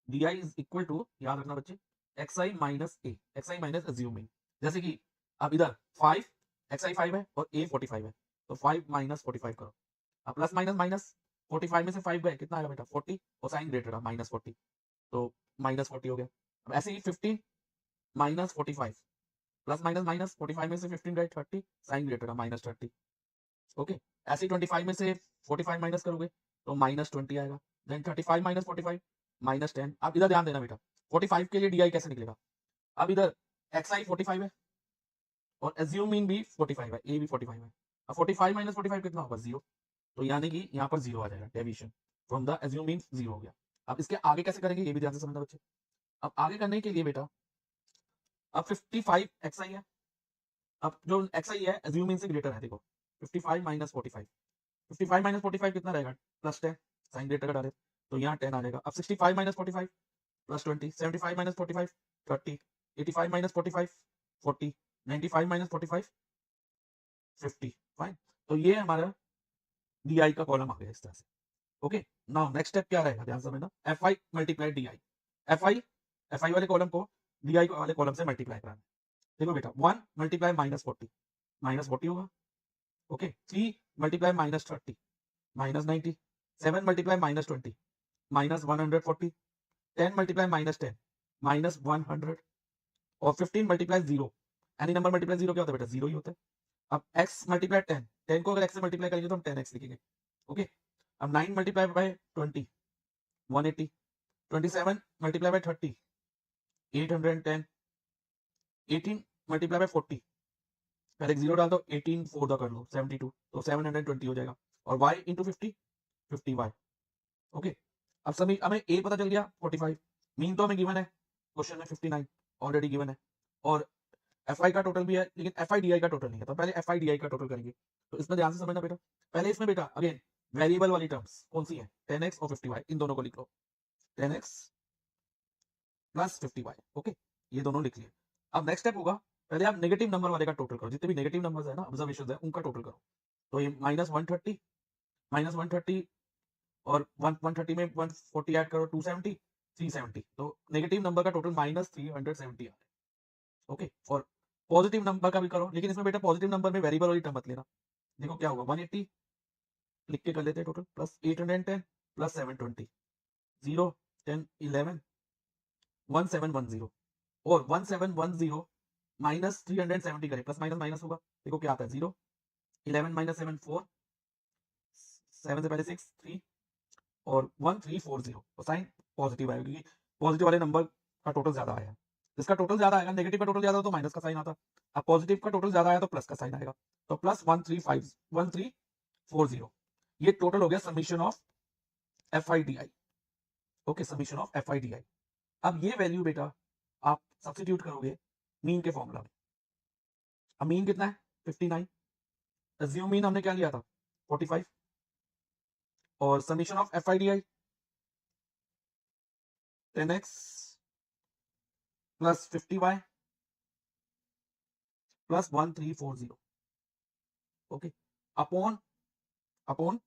डीआई इज इक्वल टू, याद रखना बच्चे, xi माइनस ए, xi माइनस अज्यूमिंग। जैसे कि अब इधर 5 xi 5 है और a 45 है, तो 5 माइनस 45 करो। अब प्लस माइनस माइनस, 45 में से 5 गए, कितना आएगा बेटा 40, और साइन ग्रेटर है -40, तो -40 हो गया। अब ऐसे ही 15 माइनस 45, प्लस माइनस माइनस, 45 में से 15 गए 30, साइन ग्रेटर है -30, ओके। ऐसे ही 25 में से 45 माइनस करोगे तो -20 आएगा। Then 35 minus 45 -10। अब इधर ध्यान देना बेटा, 45 के लिए डीआई कैसे निकलेगा। अब इधर xi 45 है और अज्यूमिंग भी 45 है, ए भी 45 है। अब 45 माइनस 45 कितना होगा 0, तो यानी कि यहाँ पर 0 आ जाएगा, डेविएशन फ्रॉम द अज्यूमिंग 0 हो गया। अब इसके आगे कैसे करेंगे, ये भी ध्यान से समझना बच्चे। अब आगे करने के लिए बेटा, अब 55 xi है, अब जो xi है अज्यूमिंग से ग्रेटर है, देखो 55 माइनस 45, 55 माइनस 45 कितना रहेगा +10, साइन ग्रेटर का डाले तो यहाँ 10 आ जाएगा। अब 65 minus 45 +20, 75 minus 45 30, 85 minus 45 40, 95 minus 45 50, fine. तो ये हमारा DI का कॉलम आ गया इस तरह से, ओके। नाउ नेक्स्ट स्टेप क्या रहेगा, ध्यान से समझना। FI मल्टीप्लाई DI, FI वाले कॉलम को DI वाले कॉलम से मल्टीप्लाई कराना। देखो बेटा 1 मल्टीप्लाई -40 -40 होगा, ओके। 3 मल्टीप्लाई -30 -90, 7 मल्टीप्लाई -20 -140, 10 मल्टीप्लाई -10 -100, और 15 मल्टीप्लाई 0। एनी नंबर मल्टीप्लाई 0 क्या होता है बेटा, 0 ही होता है। अब x मल्टीप्लाई 10, 10 को अगर x से मल्टीप्लाई करेंगे तो हम 10x लिखेंगे, ओके। अब 9 multiply by 20 180, 27 multiply by 30 810, 18 multiply by 40, पहले एक जीरो डाल दो, 18 4 दा कर लो 72, तो 720 हो जाएगा। और y इंटू 50 50y, ओके। अब सभी हमें a पता चल गया 45, मीन तो हमें गिवन है क्वेश्चन में 59 ऑलरेडी गिवन है, और FI का टोटल भी है, लेकिन FI DI का टोटल नहीं है। तो पहले FI DI का टोटल करेंगे, तो इसमें ध्यान से समझना बेटा। पहले इसमें बेटा अगेन वेरिएबल वाली टर्म्स कौन सी है, 10x और 50y, इन दोनों को लिख लो, 10x प्लस 50y, ओके। ये दोनों लिख लिए। अब नेक्स्ट स्टेप होगा, पहले आप नेगेटिव नंबर वाले का टोटल करो, जितने भी नेगेटिव नंबर्स है ना, ऑब्जर्वेशंस है, उनका टोटल करो। तो ये -130 और 130 में 140 ऐड करो, 270 370, तो नेगेटिव नंबर का टोटल -370 आ रहा है, ओके। और पॉजिटिव नंबर का भी करो, लेकिन इसमें बेटा पॉजिटिव नंबर में वेरिएबल वाली टर्म मत लेना। देखो क्या होगा, 180 लिख के कर लेते हैं टोटल, प्लस 810 प्लस 720, 0 10 11 1710, और 1710 माइनस 370 करें, प्लस माइनस माइनस होगा, देखो क्या आता है 0 11 माइनस 7 4, 7 से पहले 6 3 और 1340, और साइन पॉजिटिव आएगा क्योंकि पॉजिटिव वाले नंबर का टोटल ज्यादा आया है। इसका टोटल ज्यादा आएगा, नेगेटिव का टोटल ज्यादा हो तो माइनस का साइन आता, अब पॉजिटिव का टोटल ज्यादा आया तो प्लस का साइन आएगा, तो प्लस 1340, ये टोटल हो गया summation of F I D I. Okay, summation of F I D I. अब ये वैल्यू बेटा आप सब्स्टिट्यूट करोगे मीन के फॉर्मूला में। अब मीन कितना है 59, अज्यूम मीन हमने क्या लिया था 45, और summation of F I D I 10x plus 50y plus 1340, okay, upon upon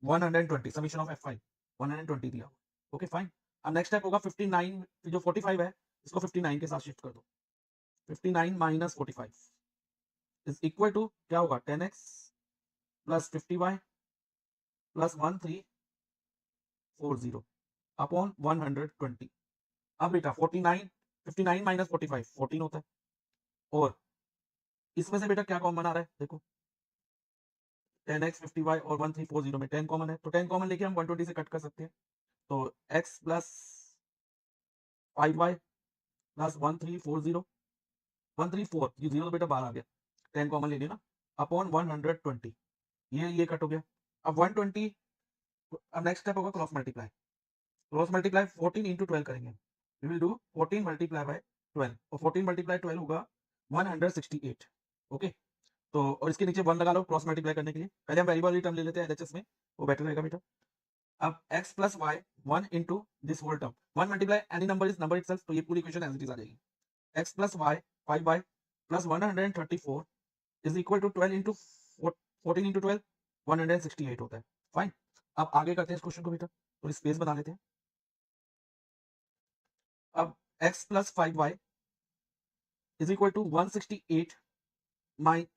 120, summation of F I 120 दिया, ओके फाइन। अब नेक्स्ट स्टेप होगा 59, जो 45 है इसको 59 के साथ शिफ्ट कर दो, 59 माइनस 45 इज इक्वल टू क्या होगा 10x plus 50y plus 1340 upon 120। अब बेटा 49, 59 माइनस 45 14 होता है, और इसमें से बेटा क्या कॉमन आ रहा है देखो 10x 50y और 1340 में 10 कॉमन है, तो 10 कॉमन लेके हम 120 से कट कर सकते हैं, तो x प्लस 5y प्लस 1340 134, ये जीरो तो बेटा बाहर आ गया, 10 कॉमन ले लिया ना, अपॉन 120, ये कट हो गया। अब 120, अब नेक्स्ट स्टेप होगा cross multiply, cross multiply 14 into 12 करेंगे, we will do 14 multiply by 12, और 14 मल्टीप्लाई 12 होगा 168, ओके। तो और इसके नीचे 1 लगा लो क्रॉस मल्टीप्लाई करने के लिए, पहले हम वेरिएबल वाली टर्म ले लेते हैं एलएचएस में, वो बेटर रहेगा बेटा। अब x plus y 1 into this whole term, 1 multiply any number is number itself, तो ये पूरी इक्वेशन एज इट इज आ जाएगी, x plus y 5y plus 134 is equal to 12 into 14 into 12 168 होता है, फाइन। अब आगे करते हैं इस क्वेश्चन को बेटा, तो स्पेस बना लेते हैं। अब x plus 5y is equal to 168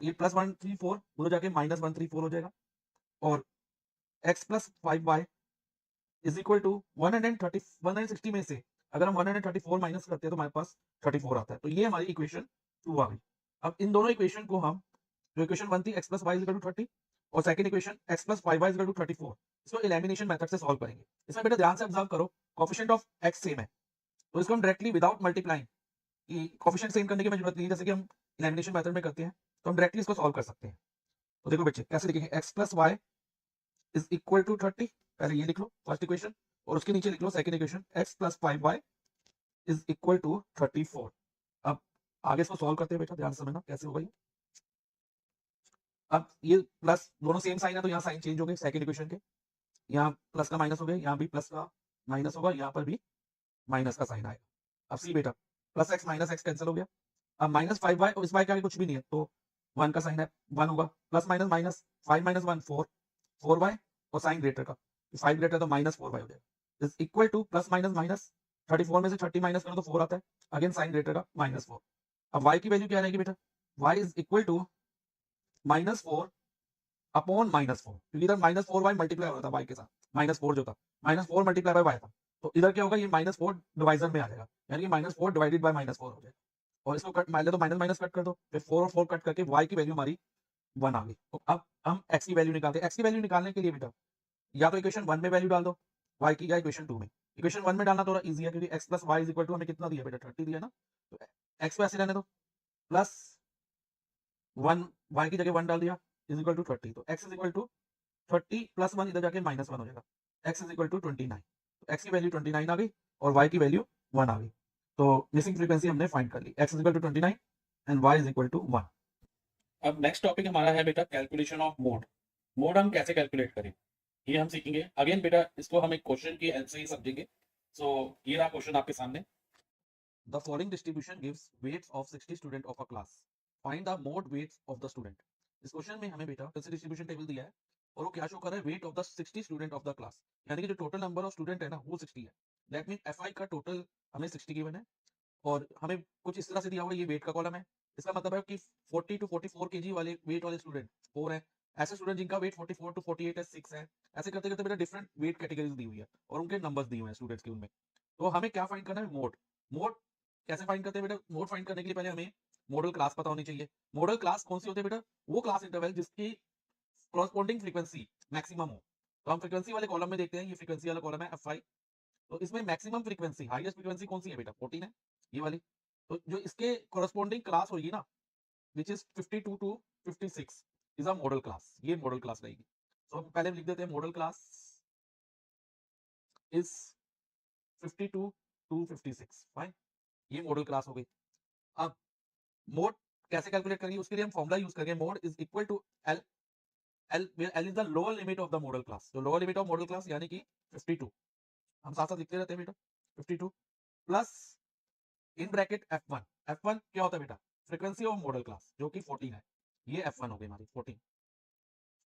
ये प्लस 134 उधर जाके माइनस 134 हो जाएगा, और x plus 5y is equal to 160 में से अगर हम 134 माइनस करते हैं तो हमारे पास 34 आता है, तो ये हमारी इक्वेशन 2 आ गई। अब इन दोनों इक्वेशन को हम, जो इक्वेशन 1 थी x plus y is equal to 30 और second equation x plus 5y is equal to 34, इसको एलिमिनेशन मेथड से सॉल्व करेंगे। इसमें बेटा ध्यान से ऑब्जर्व करो, कोएफिशिएंट ऑफ x सेम है, तो इसको हम directly without multiplying, coefficient same करने की मैं जरूरत नहीं है, जैसे कि हम एलिमिनेशन मेथड में करते हैं, तो हम डायरेक्टली इसको सॉल्व कर सकते हैं। तो देखो बच्चे कैसे लिखेंगे, x plus y is equal to 30, पहले ये लिख लो फर्स्ट इक्वेशन, और उसके नीचे लिख लो second equation x plus 5y is equal to 34। अब आगे इसको सॉल्व करते हैं बेटा, ध्यान से समझना कैसे होगा ये। अब ये प्लस दोनों सेम साइन है तो यहाँ साइन चेंज हो गए सेकंड इक्वेशन के, यहाँ प्लस का माइनस हो गया, यहाँ भी प्लस का माइनस होगा, यहाँ पर भी माइनस का साइन आएगा। अब सी बेटा plus x minus x cancel हो गया, अब माइनस 5y और इस y के आगे कुछ भी नहीं है, तो 1 का साइन है 1 होगा, plus minus minus 5 minus 1 4y और साइन ग्रेटर का 5 ग्रेटर तो माइनस 4y हो जाएगा, is equal two plus minus minus 34 में से 30 माइनस करो तो 4 आता है, अगेन साइन ग्रेटर का -4। अब y की वैल्यू क्या रहेगी बेटा, y is equal to -4 upon -4, क्योंकि इधर -4y मल्टीप्लाई हो रहा था y के साथ, -4 जो था -4 मल्टीप्लाई बाय y था, तो इधर क्या होगा ये -4 डिवाइजर में आ जाएगा, यानी कि -4 डिवाइडेड बाय -4 हो जाएगा, और इसको कट मान ले तो माइनस माइनस कट कर दो, फिर 4 और 4 कट करके y की वैल्यू हमारी 1 आ गई। तो अब हम x की वैल्यू निकालते हैं, x की वैल्यू निकालने के लिए बेटा या तो इक्वेशन 1 में वैल्यू डाल दो y की, या इक्वेशन 2 में। इक्वेशन 1 में डालना थोड़ा इजी है क्योंकि x plus y is equal to हमें कितना दिया बेटा 30 दिया ना, तो x को ऐसे रहने दो, प्लस 1 y की जगह 1 डाल दिया इज इक्वल टू 30, तो x is equal to 30 plus 1 इधर जाके -1 हो जाएगा, x इज इक्वल टू 29, तो x की वैल्यू 29 आ गई और y की वैल्यू 1 आ गई, तो मिसिंग फ्रीक्वेंसी हमने फाइंड कर ली, x is equal to 29 and y is equal to 1। अब नेक्स्ट टॉपिक हमारा है बेटा कैलकुलेशन ऑफ मोड। मोड हम कैसे कैलकुलेट करें ये हम सीखेंगे। अगेन बेटा इसको हम एक क्वेश्चन की हेल्प से ही समझेंगे। सो ये रहा क्वेश्चन आपके सामने। The following distribution gives weights of 60 student of a class. Find the mode weights of the student. इस क्वेश्चन में हमें बेटा कैसे डिस्ट्रीब्यूशन टेबल दिया है और वो क्या शो कर रहा है, weight of the 60 student of the class, यानी कि जो टोटल नंबर ऑफ स्टूडेंट है ना वो 60 है। दैट मीन एफआई का टोटल हमें 60 गिवन है और हमें कुछ इस तरह से दिया हुआ है, ये वेट का कॉलम है। इसका मतलब है कि 40 टू 44 केजी वाले वेट वाले स्टूडेंट 4 हैं, ऐसे स्टूडेंट जिनका वेट 44 टू 48 है 6 है, ऐसे करते करते बेटा डिफरेंट वेट कैटेगरीज दी हुई है और उनके नंबर्स दिए हुए हैं स्टूडेंट्स के उनमें। तो हमें क्या फाइंड करना है, मोड। मोड कैसे फाइंड करते हैं बेटा, मोड फाइंड करने के लिए पहले हमें मॉडल क्लास पता होनी चाहिए। मॉडल क्लास कौन सी होती है बेटा, वो क्लास इंटरवल जिसकी कॉरस्पॉन्डिंग फ्रीक्वेंसी मैक्सिमम हो। तो हम फ्रीक्वेंसी वाले कॉलम में देखते हैं, ये फ्रीक्वेंसी वाला कॉलम है F5, तो इसमें मैक्सिमम फ्रीक्वेंसी हाईएस्ट फ्रीक्वेंसी कौन सी है बेटा 14 है, ये वाली। तो जो इसके कोरस्पॉन्डिंग क्लास होगी ना, which is 52 to 56 is a model class, ये मॉडल क्लास रहेगी। तो हम पहले लिख देते हैं model class is 52 to 56, fine, ये मॉडल क्लास हो गई। अब मोड कैसे कैलकुलेट करेंगे, उसके लिए हम फॉर्मुला यूज करेंगे, mode is equal to L, L is the lower limit of the modal class, जो lower limit of modal class यानी कि 52, हम साथ साथ लिखते रहते हैं बेटा, 52 plus in bracket f1, f1 क्या होता है बेटा, फ्रीक्वेंसी ऑफ मॉडल क्लास जो कि 14 है, ये f1 हो गई हमारी 14,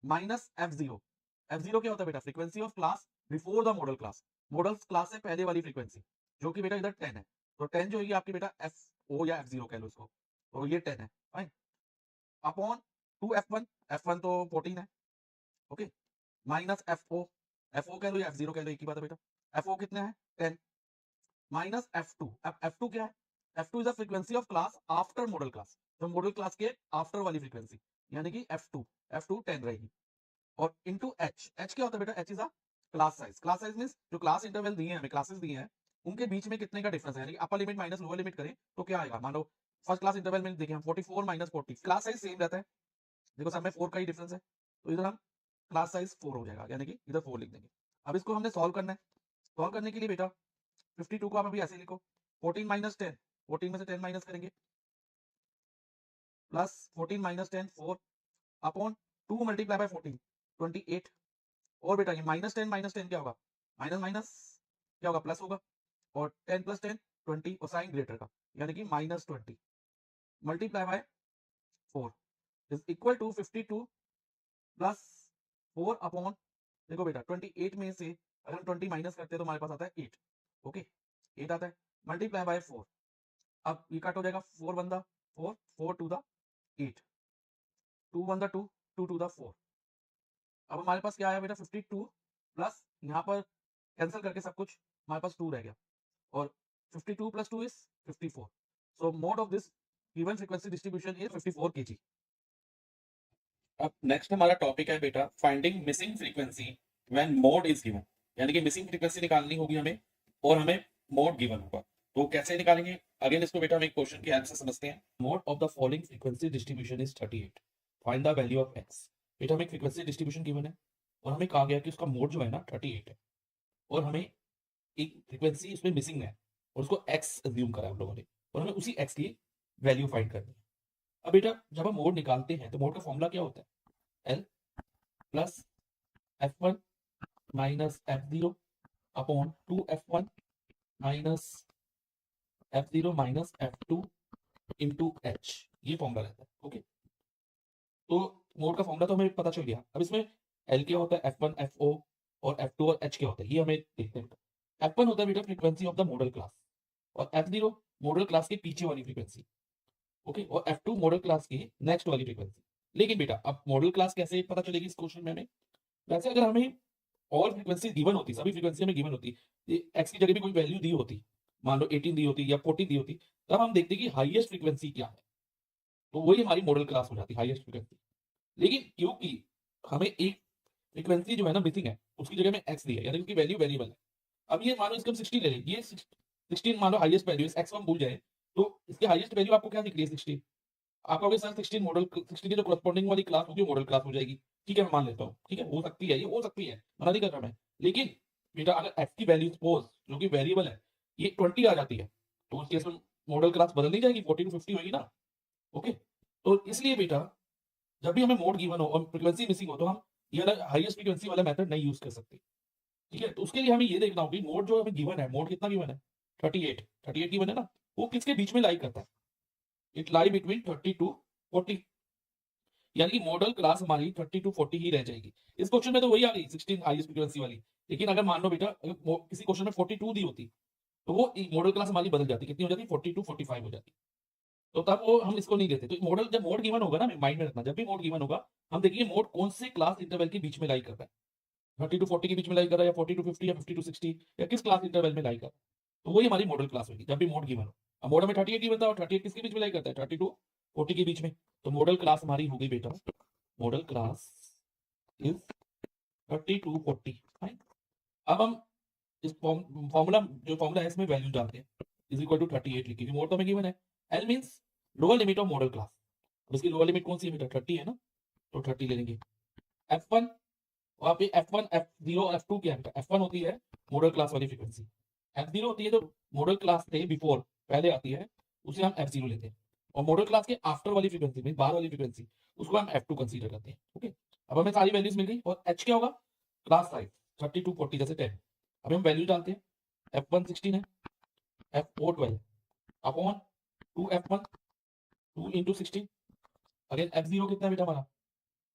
माइनस f0, f0 क्या होता है बेटा, frequency of class before the modal class, model class से पहले वाली फ्रीक्वेंसी जो कि बेटा इधर 10 है, तो 10 जो होगी आपकी बेटा fo या f0 कह लो इसको, तो ये 10 है, फाइन, अपॉन 2f1, f1 तो 14 है, ओके, माइनस fo, fo कह लो या f0 कह लो, एक ही बात है बेटा, fo कितने हैं 10, माइनस f2, अब f2 क्या है, f2 is the frequency of class after model class, तो मॉडल क्लास के आफ्टर वाली फ्रीक्वेंसी यानी कि f2 10 रहेगी, और इनटू h क्या होता है बेटा, h is a class size means जो क्लास इंटरवल दिए हैं हमें, क्लासेस दिए हैं उनके बीच में कितने का डिफरेंस है, यानी कि upper limit minus lower limit करें तो क्या आएगा, मान लो फर्स्ट क्लास इंटरवल में देखें हम 44 माइनस 40, क्लास साइज सेम रहता है, देखो सब में 4 का ही डिफरेंस है, तो इधर हम क्लास साइज 4 हो जाएगा, यानी कि इधर 4 लिख देंगे। अब इसको हमने सॉल्व करना है, सॉल्व करने के लिए बेटा 52 को आप अभी ऐसे लिखो, 14 माइनस 10, 14 में से 10 माइनस करेंगे, plus 14 minus 10 4 upon 2 multiply by 14 28, और बेटा ये माइनस 10 माइनस 10 क्या होगा, माइनस माइनस क्या होगा, प्लस होगा, और 10 प्लस 10 20, और साइन ग्रेटर का यानी कि minus 20 multiply by 4 is equal to 52 plus 4 upon, देखो बेटा 28 में से अगर हम 20 माइनस करते हैं तो हमारे पास आता है 8, ओके 8 आता है, मल्टीप्लाई बाय 4, अब ये कट हो जाएगा, 4 वन दा 4, 4 टू दा 8, 2 वन दा 2, 2 टू दा 4, अब हमारे पास क्या आया बेटा 52 प्लस यहाँ पर कैंसिल करके सब कुछ हमारे पास 2 रह गया, और 52 plus 2 is 54, so mode of this given frequency distribution is 54 kg। अब नेक्स्ट हमारा टॉपिक है बेटा finding missing frequency when mode is given, यानी कि मिसिंग फ्रीक्वेंसी निकालनी होगी हमें और हमें मोड गिवन होगा, तो कैसे निकालेंगे, अगेन इसको बेटा हम एक क्वेश्चन की हेल्प से समझते हैं। Mode of the following frequency distribution is 38, find the value of x, बेटा हमें फ्रीक्वेंसी डिस्ट्रीब्यूशन गिवन है और हमें कहा गया कि उसका मोड जो है ना 38 है, और हमें एक फ्रीक्वेंसी इसमें मिसिंग है और उसको x अज्यूम करा है हम लोगों ने, और हमें उसी x की वैल्यू फाइंड करनी है। अब बेटा जब हम मोड निकालते हैं तो मोड का फॉर्मूला क्या होता है, l plus f1 minus f0 upon 2f1 minus f0 minus f2 into h, ये फॉर्मूला रहता है, ओके। तो मोड का फॉर्मूला तो हमें पता चल गया, अब इसमें l क्या होता है, f1 fo और f2 और h क्या होता है, ये हमें देखते हैं। f1 होता है बेटा frequency of the modal class, और f0 मॉडल क्लास के पीछे वाली फ्रीक्वेंसी, ओके, और f2 मॉडल क्लास की नेक्स्ट वाली फ्रीक्वेंसी। लेकिन बेटा अब मॉडल क्लास कैसे पता चलेगी इस क्वेश्चन में हमें, वैसे अगर हमें और फ्रीक्वेंसी गिवन होती, सभी फ्रीक्वेंसी हमें गिवन होती, एक्स की जगह भी कोई वैल्यू दी होती, मान लो 18 दी होती या 14 दी होती, तब हम देखते कि हाईएस्ट फ्रीक्वेंसी क्या है, तो वही हमारी मॉडल क्लास हो जाती हाईएस्ट फ्रीक्वेंसी। लेकिन क्योंकि हमें एक फ्रीक्वेंसी जो है ना मिसिंग है, उसकी जगह में एक्स दी है, यानी उसकी वैल्यू वेरिएबल है। अब ये मान लो इसको हम 16 ले लें, ये 16 मान लो हाईएस्ट वैल्यू, इस एक्स को हम भूल जाए तो इसकी हाईएस्ट वैल्यू आपको क्या दिख रही है 16, आप कहोगे सर 16 मॉडल 16 की जो करस्पॉन्डिंग वाली क्लास होगी मॉडल क्लास हो जाएगी, ठीक है मैं मान लेता हूँ, ठीक है हो सकती है, ये हो सकती है, मना नहीं कर रहा मैं, लेकिन बेटा अगर एक्स की वैल्यू सपोज जो कि वेरिएबल है ये 20 आ जाती है, तो उस केस में मॉडल क्लास बदल नहीं जाएगी, 40 टू 50 होगी ना, ओके। तो इसलिए बेटा जब भी हमें मोड गिवन हो और फ्रीक्वेंसी मिसिंग हो तो हम ये वाला हाईएस्ट फ्रीक्वेंसी वाला मेथड नहीं यूज कर सकते, ठीक है। तो उसके लिए हमें ये देखना होगी मोड जो हमें गिवन है, मोड कितना गिवन है 38 गिवन है ना, वो किसके बीच में लाई करता है, इट लाई बिटवीन 30 टू 40, यानी कि मॉडल क्लास हमारी 30 टू 40 ही रह जाएगी। इस क्वेश्चन में तो वही आ गई 16 हाईएस्ट फ्रीक्वेंसी वाली, लेकिन अगर मान लो बेटा किसी क्वेश्चन में 42 दी होती तो वो मॉडल क्लास हमारी बदल जाती, कितनी हो जाती 40 टू 45 हो जाती, तो तब वो हम इसको नहीं लेते। तो मॉडल जब मोड गिवन होगा ना, माइंड में रखना, जब भी मोड गिवन होगा हम देखिए मोड कौन से क्लास इंटरवल के बीच में लाई कर रहा है, 30 टू 40 के बीच में लाई कर रहा है या 40 टू 50 या 50 टू 60 या किस क्लास इंटरवल में लाई कर रहा है, तो वही हमारी मॉडल क्लास होगी जब भी मोड गिवन हो। अब मॉडल में 38 गिवन था और 38 किसके बीच में लाई करता है 30 टू 40 के बीच में, तो मॉडल क्लास हमारी होगी बेटा, modal class is 30 to 40, fine. अब हम इस फॉर्मूला जो फॉर्मूला है इसमें वैल्यू डालते हैं, इज इक्वल टू 38 लिखिए, मोड तो हमें गिवन है, L means lower limit of modal class. इसकी लोअर लिमिट कौन सी है बेटा, 30 है ना, तो 30 ले लेंगे। F1 वहाँ पे F1 F0 F2 क्या है, F1 होती है मॉडल क्लास वाली फ्रीक्वेंसी, F0 होती है जो मॉडल क्लास थे बिफोर पहले आती है, उसे हम F0 लेते हैं, और मॉडल क्लास के आफ्टर वाली फ्रीक्वेंसी मीन बाहर वाली फ्रीक्वेंसी उसको हम F2 कंसीडर करते हैं। ओके, अब हमें सारी वैल्यूज मिल गई, और H क्या होगा, क्लास साइज 30 to 40 जैसे 10। अभी हम वैल्यू डालते हैं, F1 16 है, F4 12 upon 2F1 2 into 16, again F0 कितना है बेटा हमारा,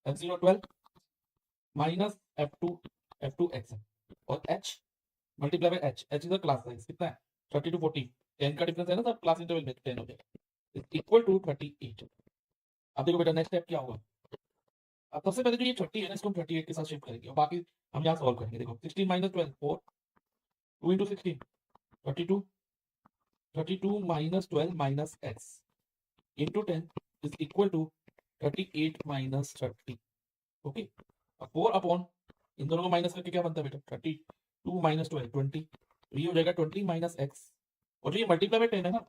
F0 12 माइनस F2 X है, और H multiply by H is the class size कितना है 30 to 40, 10 का डिफरेंस है ना सब क्लास इंटरवल में, 10 हो जाएगा इक्वल टू 38। अब देखो बेटा नेक्स्ट स्टेप क्या होगा, अब सबसे पहले जो ये 30 है ना इसको हम 38 के साथ शिफ्ट करेंगे, और बाकी हम यहाँ सॉल्व करेंगे। देखो 16 minus 12 4 2 into 16 32 32 minus 12 minus x into 10 is equal to 38 minus 30। Okay, अब 4 अपॉन इन दोनों को माइनस करके क्या बनता है बेटा 32 माइनस 12 20, तो ये हो जाएगा 20 माइनस x, और जो ये मल्टीप्लाई बाय 10 है ना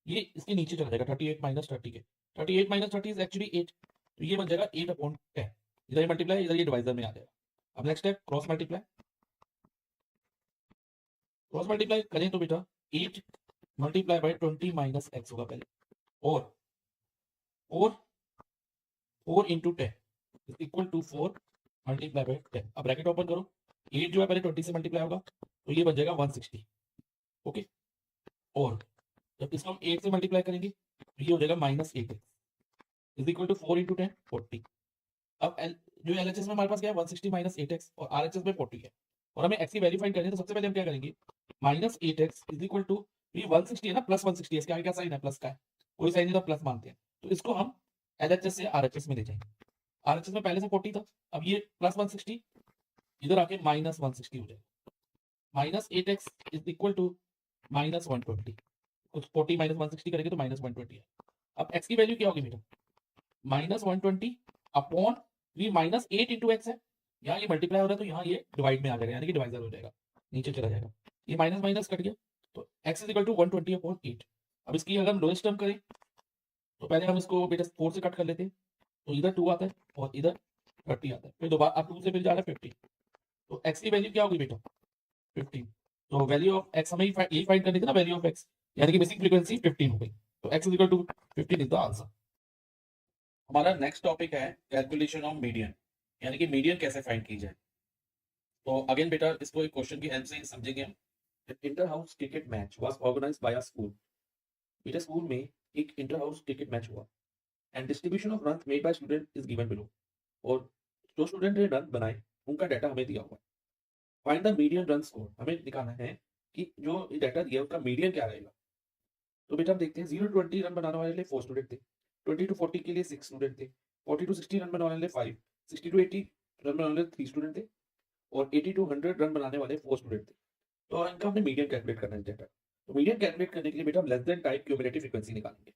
ये इसके नीचे चला जाएगा 38 माइनस 30 के, 38 माइनस 30 इज एक्चुअली 8, तो ये बन जाएगा 8 अपॉन 10, इधर ये मल्टीप्लाई इधर ये डिवाइजर में आ जाएगा। अब नेक्स्ट स्टेप क्रॉस मल्टीप्लाई करें तो बेटा 8 मल्टीप्लाई बाय 20 माइनस x होगा पहले, और 4 4 into 10 is equal to 4 multiply by 10। अब ब्रैकेट ओपन करो, 8 जो है पहले 20 से मल्टीप्लाई होगा तो ये बन जाएगा 160। ओके, और जब इसको हम 8 से मल्टीप्लाई करेंगे तो ये हो जाएगा minus 8x is equal to 4 into 10 40। अब जो LHS में हमारे पास क्या है 160 माइनस 8x, और RHS में 40 है, और हमें x की वैल्यू फाइंड करनी है, तो सबसे पहले हम क्या करेंगे minus 8x is equal to, ये 160 है ना प्लस 160 है, इसके आगे क्या साइन है प्लस का है, कोई साइन नहीं तो प्लस मानते हैं, तो इसको हम LHS से RHS में ले जाएंगे। RHS में पहले से 40 था, अब ये प्लस 160 इधर आके माइनस 160 हो जाएगा, minus 8x is equal to minus 120, कुछ 40 माइनस 160 करेंगे तो माइनस 120 है। अब x की वैल्यू क्या होगी बेटा माइनस 120 अपॉन ये माइनस 8 इंटू एक्स है, यहाँ ये मल्टीप्लाई हो रहा है तो यहाँ ये डिवाइड में आ जाएगा, यानी कि डिवाइजर हो जाएगा, नीचे चला जाएगा, ये माइनस माइनस कट गया, तो x is equal to 120 upon 8। अब इसकी अगर हम लोएस्ट टर्म करें तो पहले हम इसको बेटा 4 से कट कर लेते हैं, तो इधर 2 आता है और इधर 30 आता है, फिर दोबारा अब 2 से फिर जा रहा है 50, तो x की वैल्यू क्या होगी बेटा 15, तो वैल्यू ऑफ x हमें यही फाइंड करनी थी ना, वैल्यू ऑफ x, यानी कि मिसिंग फ्रीक्वेंसी 15 हो गई, तो x is equal to 15 is the answer. हमारा नेक्स्ट टॉपिक है कैलकुलेशन ऑफ मीडियन, यानी कि मीडियन कैसे फाइंड की जाए। तो अगेन बेटा इसको एक क्वेश्चन की हेल्प से समझेंगे हम। Inter house cricket match was organised by a school, बेटा स्कूल में एक इंटर हाउस क्रिकेट मैच हुआ, and distribution of run made by student is given below, और जो स्टूडेंट ने रन बनाए उनका डाटा हमें दिया हुआ है। Find the median run score, हमें दिखाना है कि जो डाटा दिया है उसका मीडियन क्या रहेगा। तो बेटा हम देखते हैं 0 to 20 रन बनाने वाले लिए 4 स्टूडेंट थे, 20 to 40 के लिए 6 स्टूडेंट थे, 40 to 60 रन बनाने वाले लिए 5, 60 to 80 रन बनाने वाले 3 स्टूडेंट थे, और 80 to 100 रन बनाने वाले 4 स्टूडेंट थे। तो इनका हमने मीडियन कैलकुलेट करना है डाटा। तो मीडियन कैलकुलेट करने के लिए बेटा हम less than type cumulative frequency निकालेंगे।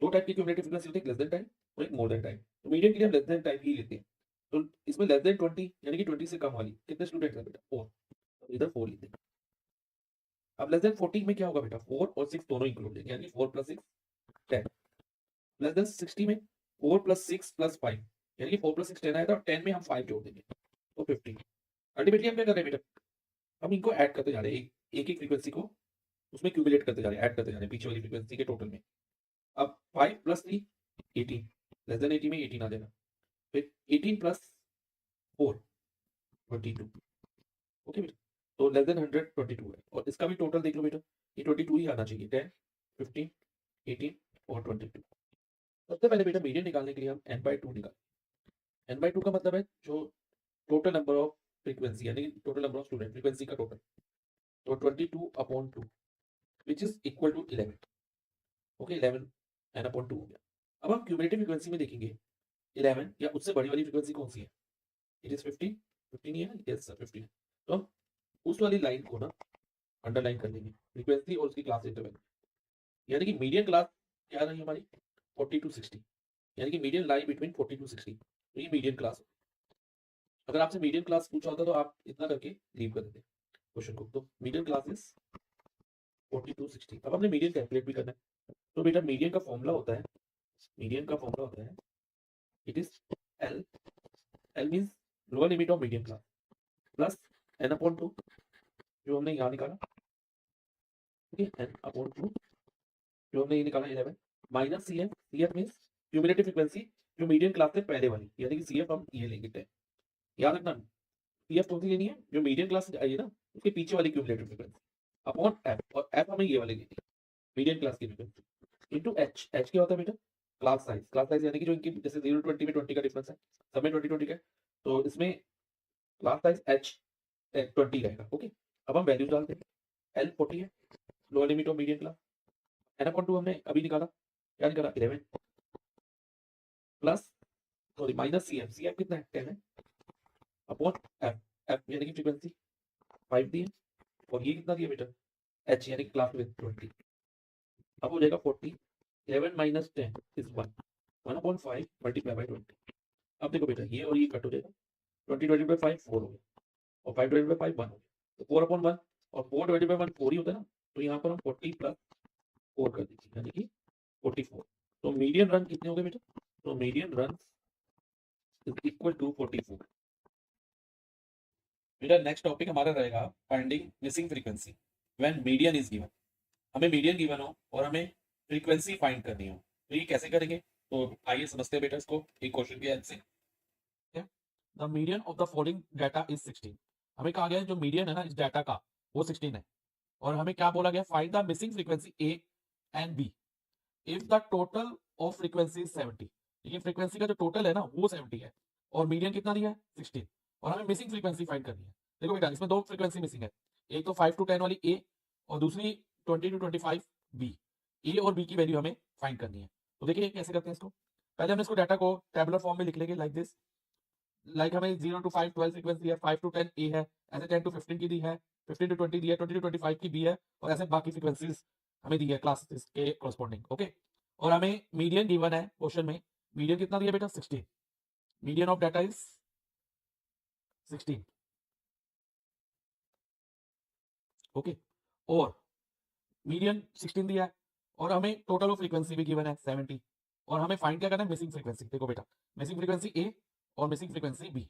दो टाइप की क्यूमुलेटिव फ्रीक्वेंसी होती है, एक लेस देन टाइप और एक मोर देन टाइप। तो मीडियन के लिए हम लेस देन टाइप ही लेते हैं, तो इसमें लेस देन 20 यानी कि 20 से कम वाली कितने स्टूडेंट है बेटा 4, तो इधर 4 लेते हैं। अब लेस देन 40 में क्या होगा बेटा 4 और 6 दोनों इंक्लूड लेंगे, यानी 4 + 6 10। लेस देन 60 में 4 + 6 + 5, यानी कि 4 + 6 10 आया था, और 10 में हम 5 जोड़ देंगे तो 50। अल्टीमेटली हम क्या कर रहे हैं बेटा, हम इनको ऐड करते जा रहे हैं, एक एक फ्रीक्वेंसी को उसमें क्यूमुलेट करते जा रहे हैं, ऐड करते जा रहे हैं पीछे वाली फ्रीक्वेंसी के टोटल में। अब 5 + 3 18, लेस देन 80 में 18 आ जाएगा, फिर 18 + 4 22। ओके बेटा, तो लेस देन 100 22 है, और इसका भी टोटल देख लो बेटा, ये 22 ही आना चाहिए, 10 15 18 और 22। सबसे पहले बेटा मीडियन निकालने के लिए हम n/2 निकालें। n/2 का मतलब है जो टोटल नंबर ऑफ फ्रीक्वेंसी, यानी total number of student frequency का टोटल, तो 22/2 which is equal to 11। Okay, 11 n/2 हो गया। अब हम क्यूमुलेटिव फ्रीक्वेंसी में देखेंगे 11 या उससे बड़ी वाली फ्रीक्वेंसी कौन सी है, इट इज 15, 15 ही है ना, यस सर 15। तो हम उस वाली लाइन को ना अंडरलाइन कर लेंगे, फ्रीक्वेंसी और उसकी क्लास इंटरवल, यानी कि मीडियन क्लास क्या रही हमारी 40 to 60, यानी कि मीडियन लाई बिटवीन 40 to 60, तो ये मीडियन क्लास। अगर आपसे मीडियन क्लास पूछा होता तो आप इतना करके लीव कर देते क्वेश्चन को। तो मीडियन क्लास इज 40 to 60। अब हमने मीडियन कैलकुलेट भी करना है, तो बेटा मीडियन का फॉर्मूला होता है, it is l, l means lower limit of median class plus n upon two जो हमने यहाँ निकाला, ठीक है, एन अपॉन टू जो हमने ये निकाला 11 माइनस सी एफ, सी एफ मीन्स क्यूमुलेटिव फ्रीक्वेंसी जो मीडियन क्लास से पहले वाली, यानी कि सी एफ हम ये लेंगे 10। याद रखना सी एफ कौन सी लेनी है, जो मीडियन क्लास आई है ना उसके पीछे वाली क्यूमुलेटिव फ्रीक्वेंसी अपॉन एफ, और एफ हमें ये वाले लेनी है मीडियन क्लास की फ्रीक्वेंसी इंटू एच। एच क्या होता है बेटा, क्लास साइज, क्लास साइज यानी कि जो इनकी जैसे 0 to 20 में 20 का डिफरेंस है, सब में 20 का है, तो इसमें क्लास साइज एच 20 रहेगा। ओके, अब हम वैल्यूज डालते हैं, एल 40 है lower limit of median class, n upon two हमने अभी निकाला, क्या निकाला 11 plus sorry minus c m, c m कितना है 10 है अपॉन एफ, एफ यानी कि फ्रीक्वेंसी 5 दी है, और ये कितना दिया बेटा एच यानी कि क्लास विद 20। अब हो जाएगा 40, 11 minus 10 is 1, 1 upon 5 multiply by 20। अब देखो बेटा ये और ये कट हो जाएगा, 20 डिवाइडेड बाय 5 4 हो गया, और 5 डिवाइडेड बाय 5 1 हो गया, तो 4 अपॉन 1, और 4 डिवाइडेड बाय 1 4 ही होता है ना, तो यहाँ पर हम 40 प्लस 4 कर दीजिए यानी कि 44। तो मीडियन रन कितने हो गए बेटा, तो median run is equal to 44। बेटा नेक्स्ट टॉपिक हमारा रहेगा finding missing frequency when median is given. हमें मीडियन गिवन हो और हमें फ्रीक्वेंसी फाइंड करनी हो, तो ये कैसे करेंगे, तो आइए समझते हैं बेटा इसको एक क्वेश्चन के हेल्प से। The median of the following data is 16। हमें कहा गया है जो मीडियन है ना इस डाटा का वो 16 है, और हमें क्या बोला गया, find the missing frequency a and b if the total of frequency is 70। लेकिन फ्रीक्वेंसी का जो टोटल है ना वो 70 है, और मीडियन कितना दिया है 16, और हमें मिसिंग फ्रीक्वेंसी फाइंड करनी है। देखो बेटा इसमें दो फ्रीक्वेंसी मिसिंग है, एक तो 5 to 10 वाली ए, और दूसरी 20 to 25 बी। ए और बी की वैल्यू हमें फाइंड करनी है। तो देखिए कैसे करते हैं इसको, पहले हम इसको डाटा को टेबुलर फॉर्म में लिख लेंगे लाइक दिस, लाइक हमें 0 to 5 12 फ्रीक्वेंसी है, 5 to 10 ए है, ऐसे 10 to 15 की दी है, 15 to 20 दी है, 20 to 25 की बी है, और ऐसे बाकी फ्रीक्वेंसीज हमें दी है क्लासेस के कॉरस्पॉन्डिंग। ओके, और हमें मीडियन गिवन है क्वेश्चन में, मीडियन कितना दिया बेटा 16, median of data is 16। Okay, और मीडियन 16 दिया है, और हमें टोटल ऑफ फ्रीक्वेंसी भी गिवन है 70, और हमें फाइंड क्या करना है मिसिंग फ्रीक्वेंसी। देखो बेटा मिसिंग फ्रीक्वेंसी ए और मिसिंग फ्रीक्वेंसी बी।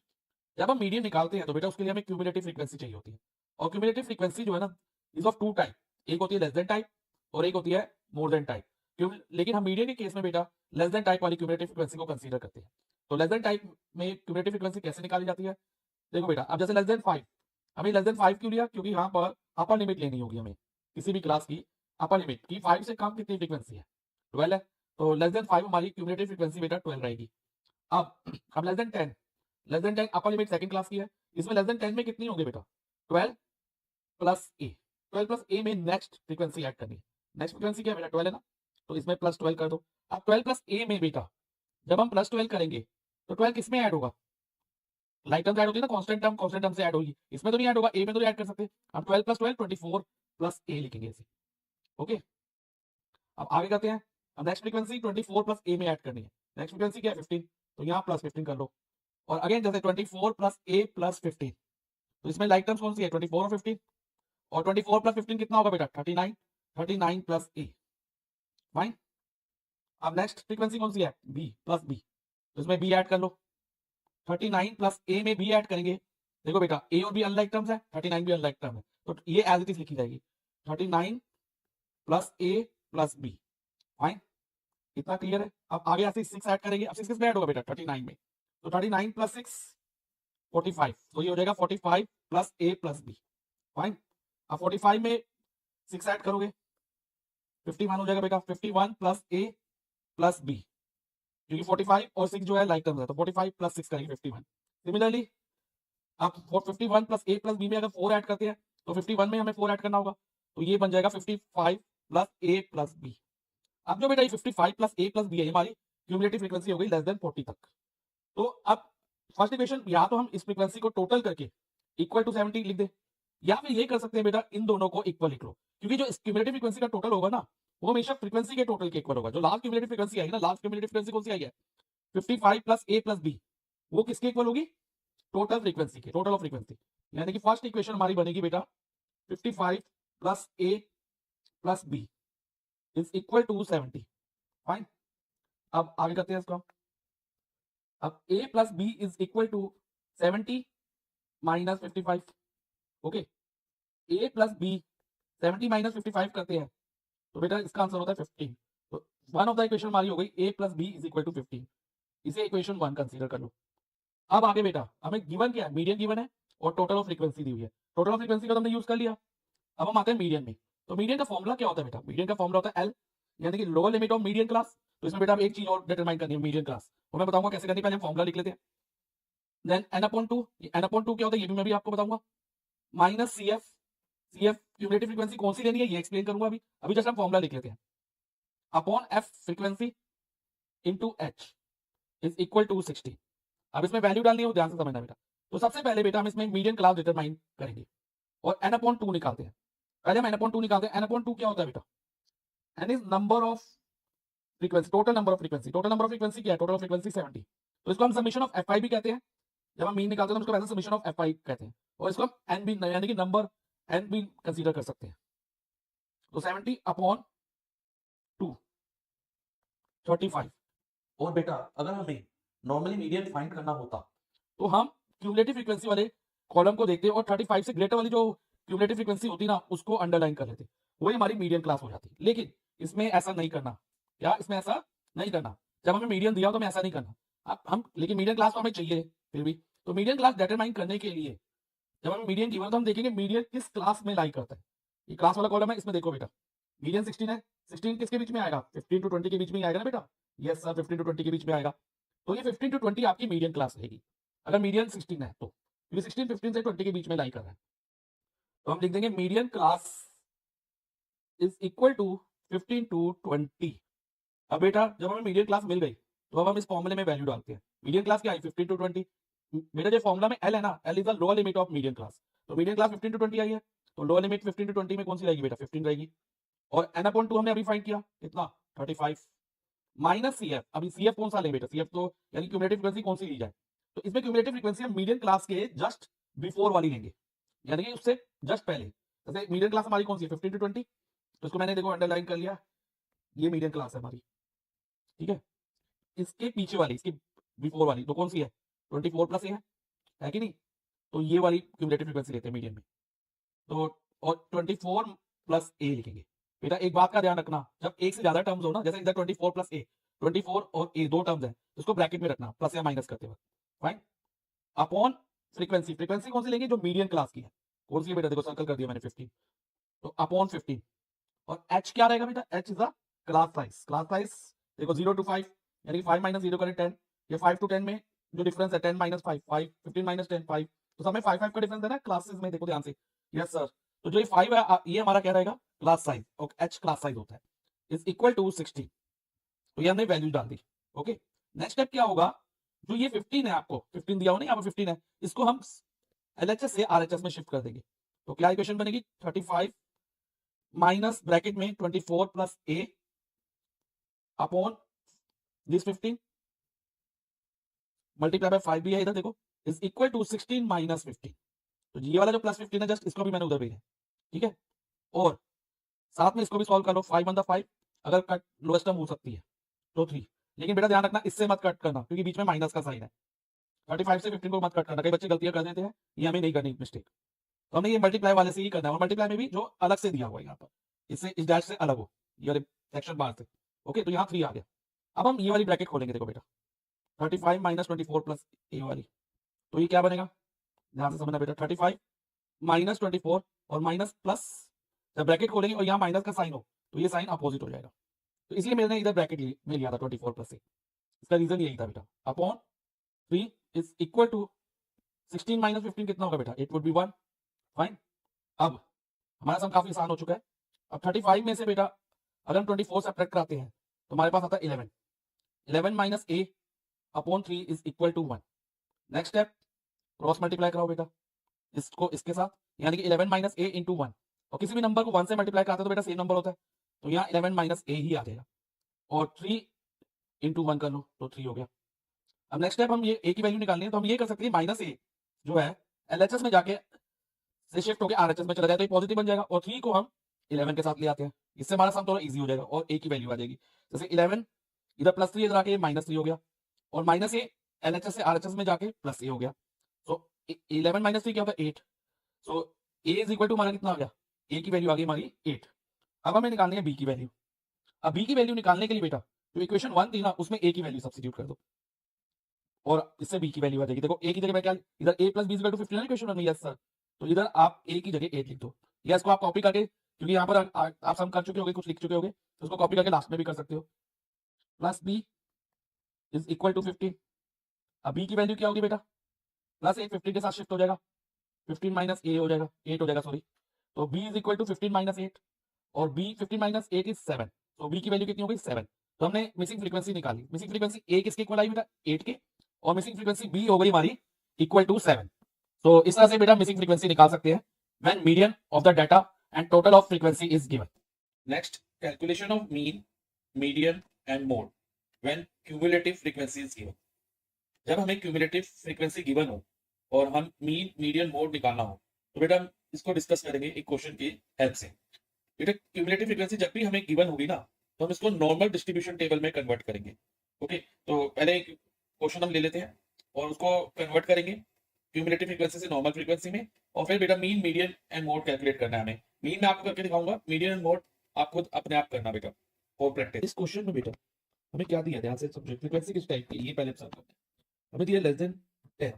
जब हम मीडियन निकालते हैं तो बेटा उसके लिए हमें क्यूमुलेटिव फ्रीक्वेंसी चाहिए होती है, और क्यूमुलेटिव फ्रीक्वेंसी जो है ना इज ऑफ टू टाइप, एक होती है लेस देन टाइप और एक होती है मोर देन टाइप। लेकिन हम मीडियन के केस में बेटा लेस देन टाइप वाली क्यूमुलेटिव फ्रीक्वेंसी को कंसीडर करते हैं। तो लेस देन टाइप में क्यूमुलेटिव फ्रीक्वेंसी कैसे निकाली जाती है, देखो बेटा अब जैसे लेस देन 5, हमें लेस देन 5 क्यों लिया, क्योंकि यहाँ पर अपर लिमिट लेनी होगी हमें किसी भी क्लास की, अपर लिमिट की 5 से कम कितनी फ्रीक्वेंसी है 12 है, तो लेस देन 5 हमारी क्यूमुलेटिव फ्रीक्वेंसी बेटा 12 रहेगी। अब less than 10, less than 10 upper limit second class की है, इसमें लेस देन 10 में कितनी होगी बेटा 12 प्लस ए, 12 प्लस ए में नेक्स्ट फ्रीक्वेंसी ऐड करनी है, नेक्स्ट फ्रीक्वेंसी क्या है बेटा 12 है ना, तो इसमें प्लस 12 कर दो। अब 12 प्लस ए में बेटा जब हम प्लस 12 करेंगे तो 12 किस में ऐड होगा, लाइक टर्म ऐड होती है ना, कांस्टेंट टर्म से ऐड होगी, इसमें तो नहीं ऐड होगा, ए में तो नहीं ऐड कर सकते। हम 12 प्लस 12 24 प्लस ए लिखेंगे ऐसे। ओके, अब आगे करते हैं, अब नेक्स्ट फ्रीक्वेंसी 24 प्लस ए में ऐड करनी है, नेक्स्ट फ्रीक्वेंसी क्या है 15, तो यहाँ प्लस 15 कर लो, और अगेन जैसे 24 प्लस ए प्लस 15, तो इसमें लाइक टर्म्स कौन सी है 24 और 15, और 24 प्लस 15 कितना होगा बेटा 39, 39 प्लस ए, फाइन। अब नेक्स्ट फ्रीक्वेंसी कौन सी है बी प्लस बी, तो इसमें बी ऐड कर लो, 39 प्लस ए में बी ऐड करेंगे, देखो बेटा ए और बी अनलाइक टर्म्स है, 39 भी अनलाइक टर्म है, तो ये एज इट इज लिखी जाएगी 39 plus a plus B, fine, इतना क्लियर है। अब आगे ऐसे 6 ऐड करेंगे, अब 6 किस में ऐड होगा बेटा 39 में, तो 39 प्लस 6 45, तो ये हो जाएगा 45 plus a plus B, fine. अब 45 में 6 ऐड करोगे 51 हो जाएगा बेटा, 51 प्लस ए प्लस बी, क्योंकि 45 और 6 जो है लाइक टर्म्स है, तो 45 प्लस 6 करेंगे 51। सिमिलरली अब 51 प्लस ए प्लस बी में अगर 4 ऐड करते हैं तो 51 में हमें 4 ऐड करना होगा, तो ये बन जाएगा 55 प्लस ए प्लस बी। अब जो बेटा ये 55 प्लस ए प्लस बी है हमारी क्यूमुलेटिव फ्रीक्वेंसी हो गई लेस देन 40 तक। तो अब फर्स्ट इक्वेशन या तो हम इस फ्रीक्वेंसी को टोटल करके इक्वल टू 70 लिख दे, या फिर ये कर सकते हैं बेटा इन दोनों को इक्वल लिख लो, क्योंकि जो क्यूमुलेटिव फ्रीक्वेंसी का टोटल होगा ना वो हमेशा फ्रीक्वेंसी के टोटल के इक्वल होगा। जो लास्ट क्यूमुलेटिव फ्रीक्वेंसी आएगी ना, लास्ट क्यूमुलेटिव फ्रीक्वेंसी कौन सी आई है 55 प्लस ए प्लस बी, वो किसके इक्वल होगी टोटल फ्रीक्वेंसी के, टोटल ऑफ फ्रीक्वेंसी। यानी कि फर्स्ट इक्वेशन हमारी बनेगी बेटा 55 plus a plus b is equal to 70। Fine, अब आगे करते हैं इसको। अब a plus b is equal to 70 minus 55। Okay, a plus b 70 minus 55 करते हैं तो बेटा इसका आंसर होता है 15। तो वन ऑफ द इक्वेशन हमारी हो गई a plus b is equal to 15। इसे इक्वेशन 1 कंसीडर कर लो। अब आगे बेटा हमें गिवन क्या है, मीडियन गिवन है और टोटल ऑफ फ्रीक्वेंसी दी हुई है। टोटल ऑफ फ्रीक्वेंसी का तो हमने यूज कर लिया। अब हम आते हैं मीडियन में। तो मीडियन का फॉर्मूला क्या होता है बेटा, मीडियन का फॉर्मूला होता है एल, यानी कि lower limit of median class. तो इसमें बेटा आप एक चीज और डिटरमाइन करनी है मीडियन क्लास, तो मैं बताऊंगा कैसे करनी है, पहले हम फॉर्मूला लिख लेते हैं। Then N upon two, N upon two क्या होता है ये भी मैं भी आपको बताऊंगा, माइनस सी एफ। सी एफ क्यूमुलेटिव फ्रीक्वेंसी कौन सी लेनी है ये एक्सप्लेन करूंगा अभी। अभी जस्ट हम फॉर्मूला लिख लेते हैं, upon F frequency into H is equal to 60। अब इसमें वैल्यू डालनी है, ध्यान से समझना बेटा। तो सबसे पहले बेटा हम इसमें मीडियन क्लास डिटरमाइन करेंगे और एन अपॉन टू निकालते हैं। पहले हम एन अपॉन टू निकालते हैं। एन अपॉन टू क्या होता है बेटा, N is number of frequency, total number of frequency. Total number of frequency क्या है, टोटल ऑफ फ्रीक्वेंसी 70। तो इसको हम समीशन ऑफ एफ आई भी कहते हैं। जब हम मीन निकालते हैं तो उसको वैसे समीशन ऑफ एफ आई कहते हैं, और इसको हम एन भी यानी कि नंबर एन भी कंसीडर कर सकते हैं। तो 70 अपॉन 2 35। और बेटा अगर हमें नॉर्मली मीडियन फाइंड करना होता तो हम क्यूमुलेटिव फ्रीक्वेंसी वाले कॉलम को देखते और 35 से ग्रेटर वाली जो क्यूमुलेटिव फ्रीक्वेंसी होती ना उसको अंडरलाइन कर लेते, वही हमारी मीडियन क्लास हो जाती। लेकिन इसमें ऐसा नहीं करना, क्या इसमें ऐसा नहीं करना। जब हमें मीडियन दिया हो तो हमें ऐसा नहीं करना। अब हम लेकिन मीडियन क्लास तो हमें चाहिए फिर भी। तो मीडियन क्लास डिटरमाइन करने के लिए जब हमें मीडियन गिवन तो हम देखेंगे मीडियन किस क्लास में लाई करता है। ये क्लास वाला कॉलम है, इसमें देखो बेटा मीडियन 16 है। 16 किसके बीच में आएगा, 15 टू 20 के बीच में ही आएगा ना बेटा। यस सर, 15 टू 20 के बीच में आएगा। तो ये 15 टू 20 आपकी मीडियन क्लास रहेगी अगर मीडियन 16 है तो। ये 16 15 से 20 के बीच में लाई कर रहा है, तो हम लिख देंगे median class is equal to 15 to 20। अब बेटा जब हमें मीडियन क्लास मिल गई तो अब हम इस फॉर्मूले में वैल्यू डालते हैं। मीडियन क्लास क्या आई, 15 टू 20। बेटा जो फॉर्मूला में एल है ना, L is the lower limit of median class. तो मीडियन क्लास 15 टू 20 आई है, तो लोअर लिमिट 15 टू 20 में कौन सी रहेगी बेटा, 15 रहेगी। और एन अपॉन टू हमने अभी फाइंड किया कितना, 35 माइनस सी एफ। अभी सी एफ कौन सा ले बेटा, सी एफ तो यानी क्यूमुलेटिव फ्रीक्वेंसी कौन सी ली जाए। तो इसमें क्यूमुलेटिव फ्रीक्वेंसी हम मीडियन क्लास के जस्ट बिफोर वाली लेंगे, यानी कि उससे जस्ट पहले। जैसे मीडियन क्लास हमारी कौन सी है, 15 टू 20। तो इसको मैंने देखो अंडरलाइन कर लिया, ये मीडियन क्लास है हमारी, ठीक है। इसके पीछे वाली, इसके बिफोर वाली तो कौन सी है, 24 प्लस ए है कि नहीं। तो ये वाली क्यूमुलेटिव फ्रीक्वेंसी लेते हैं मीडियन में। तो और 24 प्लस ए लिखेंगे। बेटा एक बात का ध्यान रखना, जब एक से ज्यादा टर्म्स हो ना, जैसे इधर 24 प्लस ए, 24 और ए दो टर्म्स है तो उसको ब्रैकेट में रखना प्लस या माइनस करते वक्त। Fine, upon frequency. फ्रीक्वेंसी कौन सी लेंगे, जो मीडियन क्लास की है। कौन सी है बेटा, देखो सर्कल कर दिया मैंने 15। तो अपॉन 15। और एच क्या रहेगा बेटा, H is the class size. Class size देखो 0 टू 5, यानी कि 5 माइनस 0 करें 10। ये 5 टू 10 में जो डिफरेंस है 10 माइनस 5, 5, 15 माइनस 10, 5। तो सब में 5 5 का डिफरेंस है ना क्लासेस में, देखो ध्यान से। यस सर, तो जो ये 5 है ये हमारा क्या रहेगा, क्लास साइज, और एच क्लास साइज होता है, इज इक्वल टू 60। तो ये हमने वैल्यू डाल दी। ओके, नेक्स्ट स्टेप क्या होगा, जो ये 15 है, आपको 15 दिया हो ना, यहाँ पे 15 है, इसको हम एलएचएस से आरएचएस में शिफ्ट कर देंगे। तो क्या इक्वेशन बनेगी, 35 माइनस ब्रैकेट में 24 plus A upon this 15 multiply by 5 भी है इधर देखो, इज इक्वल टू 16 माइनस 15। तो ये वाला जो प्लस 15 है जस्ट इसको भी मैंने उधर भेजा, ठीक है। और साथ में इसको भी सॉल्व कर लो, 5 1 5, अगर कट लोएस्ट टर्म हो सकती है तो 3। लेकिन बेटा ध्यान रखना इससे मत कट करना क्योंकि बीच में माइनस का साइन है। 35 से 15 को मत कट करना, कई बच्चे गलतियां कर देते हैं, ये हमें नहीं करनी मिस्टेक। तो हमने ये मल्टीप्लाई वाले से ही करना है, और मल्टीप्लाई में भी जो अलग से दिया हुआ है यहाँ पर, इससे इस डैश से अलग हो, ये सेक्शन बार से। ओके, तो यहाँ 3 आ गया। अब हम ये वाली ब्रैकेट खोलेंगे, देखो बेटा 35 माइनस 24 प्लस ए वाली, तो ये क्या बनेगा, ध्यान से समझना बेटा। 35 माइनस 24 और माइनस प्लस, जब ब्रैकेट खोलेंगे और यहाँ माइनस का साइन हो तो ये साइन अपोजिट हो जाएगा। तो इसलिए मैंने इधर ब्रैकेट में लिया था 24 प्लस से, इसका रीजन यही था बेटा। Upon 3 is equal to 16 minus 15 कितना होगा बेटा, इट वुड बी 1। फाइन, अब हमारा सम काफी आसान हो चुका है। अब 35 में से बेटा अगर हम 24 सब्ट्रैक्ट कराते हैं तो हमारे पास आता है 11। 11 minus A upon 3 is equal to 1। Next step, cross multiply कराओ बेटा इसको इसके साथ, यानी कि 11 माइनस ए इंटू 1। और किसी भी नंबर को 1 से मल्टीप्लाई कराते हैं तो बेटा सेम नंबर होता है, तो यहाँ 11 माइनस ए ही आ जाएगा। और 3 इंटू 1 कर लो तो 3 हो गया। अब नेक्स्ट स्टेप, हम ये ए की वैल्यू निकालनी है, तो हम ये कर सकते हैं माइनस ए जो है एलएचएस में जाके से शिफ्ट होकर आरएचएस में चला जाए तो ये पॉजिटिव बन जाएगा, और 3 को हम 11 के साथ ले आते हैं, इससे हमारा सम थोड़ा इजी हो जाएगा और a की वैल्यू आ जाएगी। जैसे 11 इधर +3 इधर आके -3 हो गया और माइनस ए LHS से RHS में जाके +a हो गया। सो 11 - 3 क्या होगा 8। सो a इज इक्वल टू हमारा कितना आ गया, a की वैल्यू आ गई हमारी 8। अब हमें निकालनी है b की वैल्यू। अब b की वैल्यू निकालने के लिए बेटा जो इक्वेशन 1 थी ना उसमें a की वैल्यू सब्स्टिट्यूट कर दो और इससे b की वैल्यू आ जाएगी। देखो a की जगह मैं क्या, इधर a + b = 15 है इक्वेशन में, यस सर। तो इधर आप a की जगह 8 लिख दो या इसको आप कॉपी करके, क्योंकि यहाँ पर आप सम कर चुके होगे, कुछ लिख चुके होगे, तो उसको कॉपी करके लास्ट में भी कर सकते हो। Plus b is equal to 15। अब b की वैल्यू क्या होगी बेटा, प्लस a 15 के साथ शिफ्ट हो जाएगा, 15 - a हो जाएगा, 8 हो जाएगा सॉरी। तो b इज इक्वल टू 15 - 8 और b 15 - 8 इज 7। तो b की वैल्यू कितनी हो गई 7। तो हमने मिसिंग फ्रीक्वेंसी निकाली। मिसिंग फ्रीक्वेंसी a किसके इक्वल आई बेटा 8 के, और मिसिंग फ्रीक्वेंसी b हो गई हमारी इक्वल टू 7। तो इस तरह से बेटा मिसिंग फ्रीक्वेंसी निकाल सकते हैं when median of the data and total of frequency is given. Next, calculation of mean, median and mode when cumulative frequency is given. जब हमें क्यूमुलेटिव फ्रीक्वेंसी गिवन हो और हम मीन मीडियन मोड निकालना हो तो बेटा हम इसको डिस्कस करेंगे एक क्वेश्चन की हेल्प से। बेटा क्यूमुलेटिव फ्रीक्वेंसी जब भी हमें गिवन होगी ना तो हम इसको नॉर्मल डिस्ट्रीब्यूशन टेबल में कन्वर्ट करेंगे। ओके, तो पहले एक क्वेश्चन हम ले लेते हैं और उसको कन्वर्ट करेंगे क्यूमुलेटिव फ्रीक्वेंसी से नॉर्मल फ्रीक्वेंसी में, और फिर बेटा mean median and mode calculate करना है हमें। मीन मैं आपको करके दिखाऊंगा, मीडियन एंड मोड आप खुद अपने आप करना बेटा फॉर प्रैक्टिस। इस क्वेश्चन में बेटा हमें क्या दिया, ध्यान से समझो, फ्रीक्वेंसी किस टाइप की, ये पहले समझते हैं। हमें दिया लेस देन 10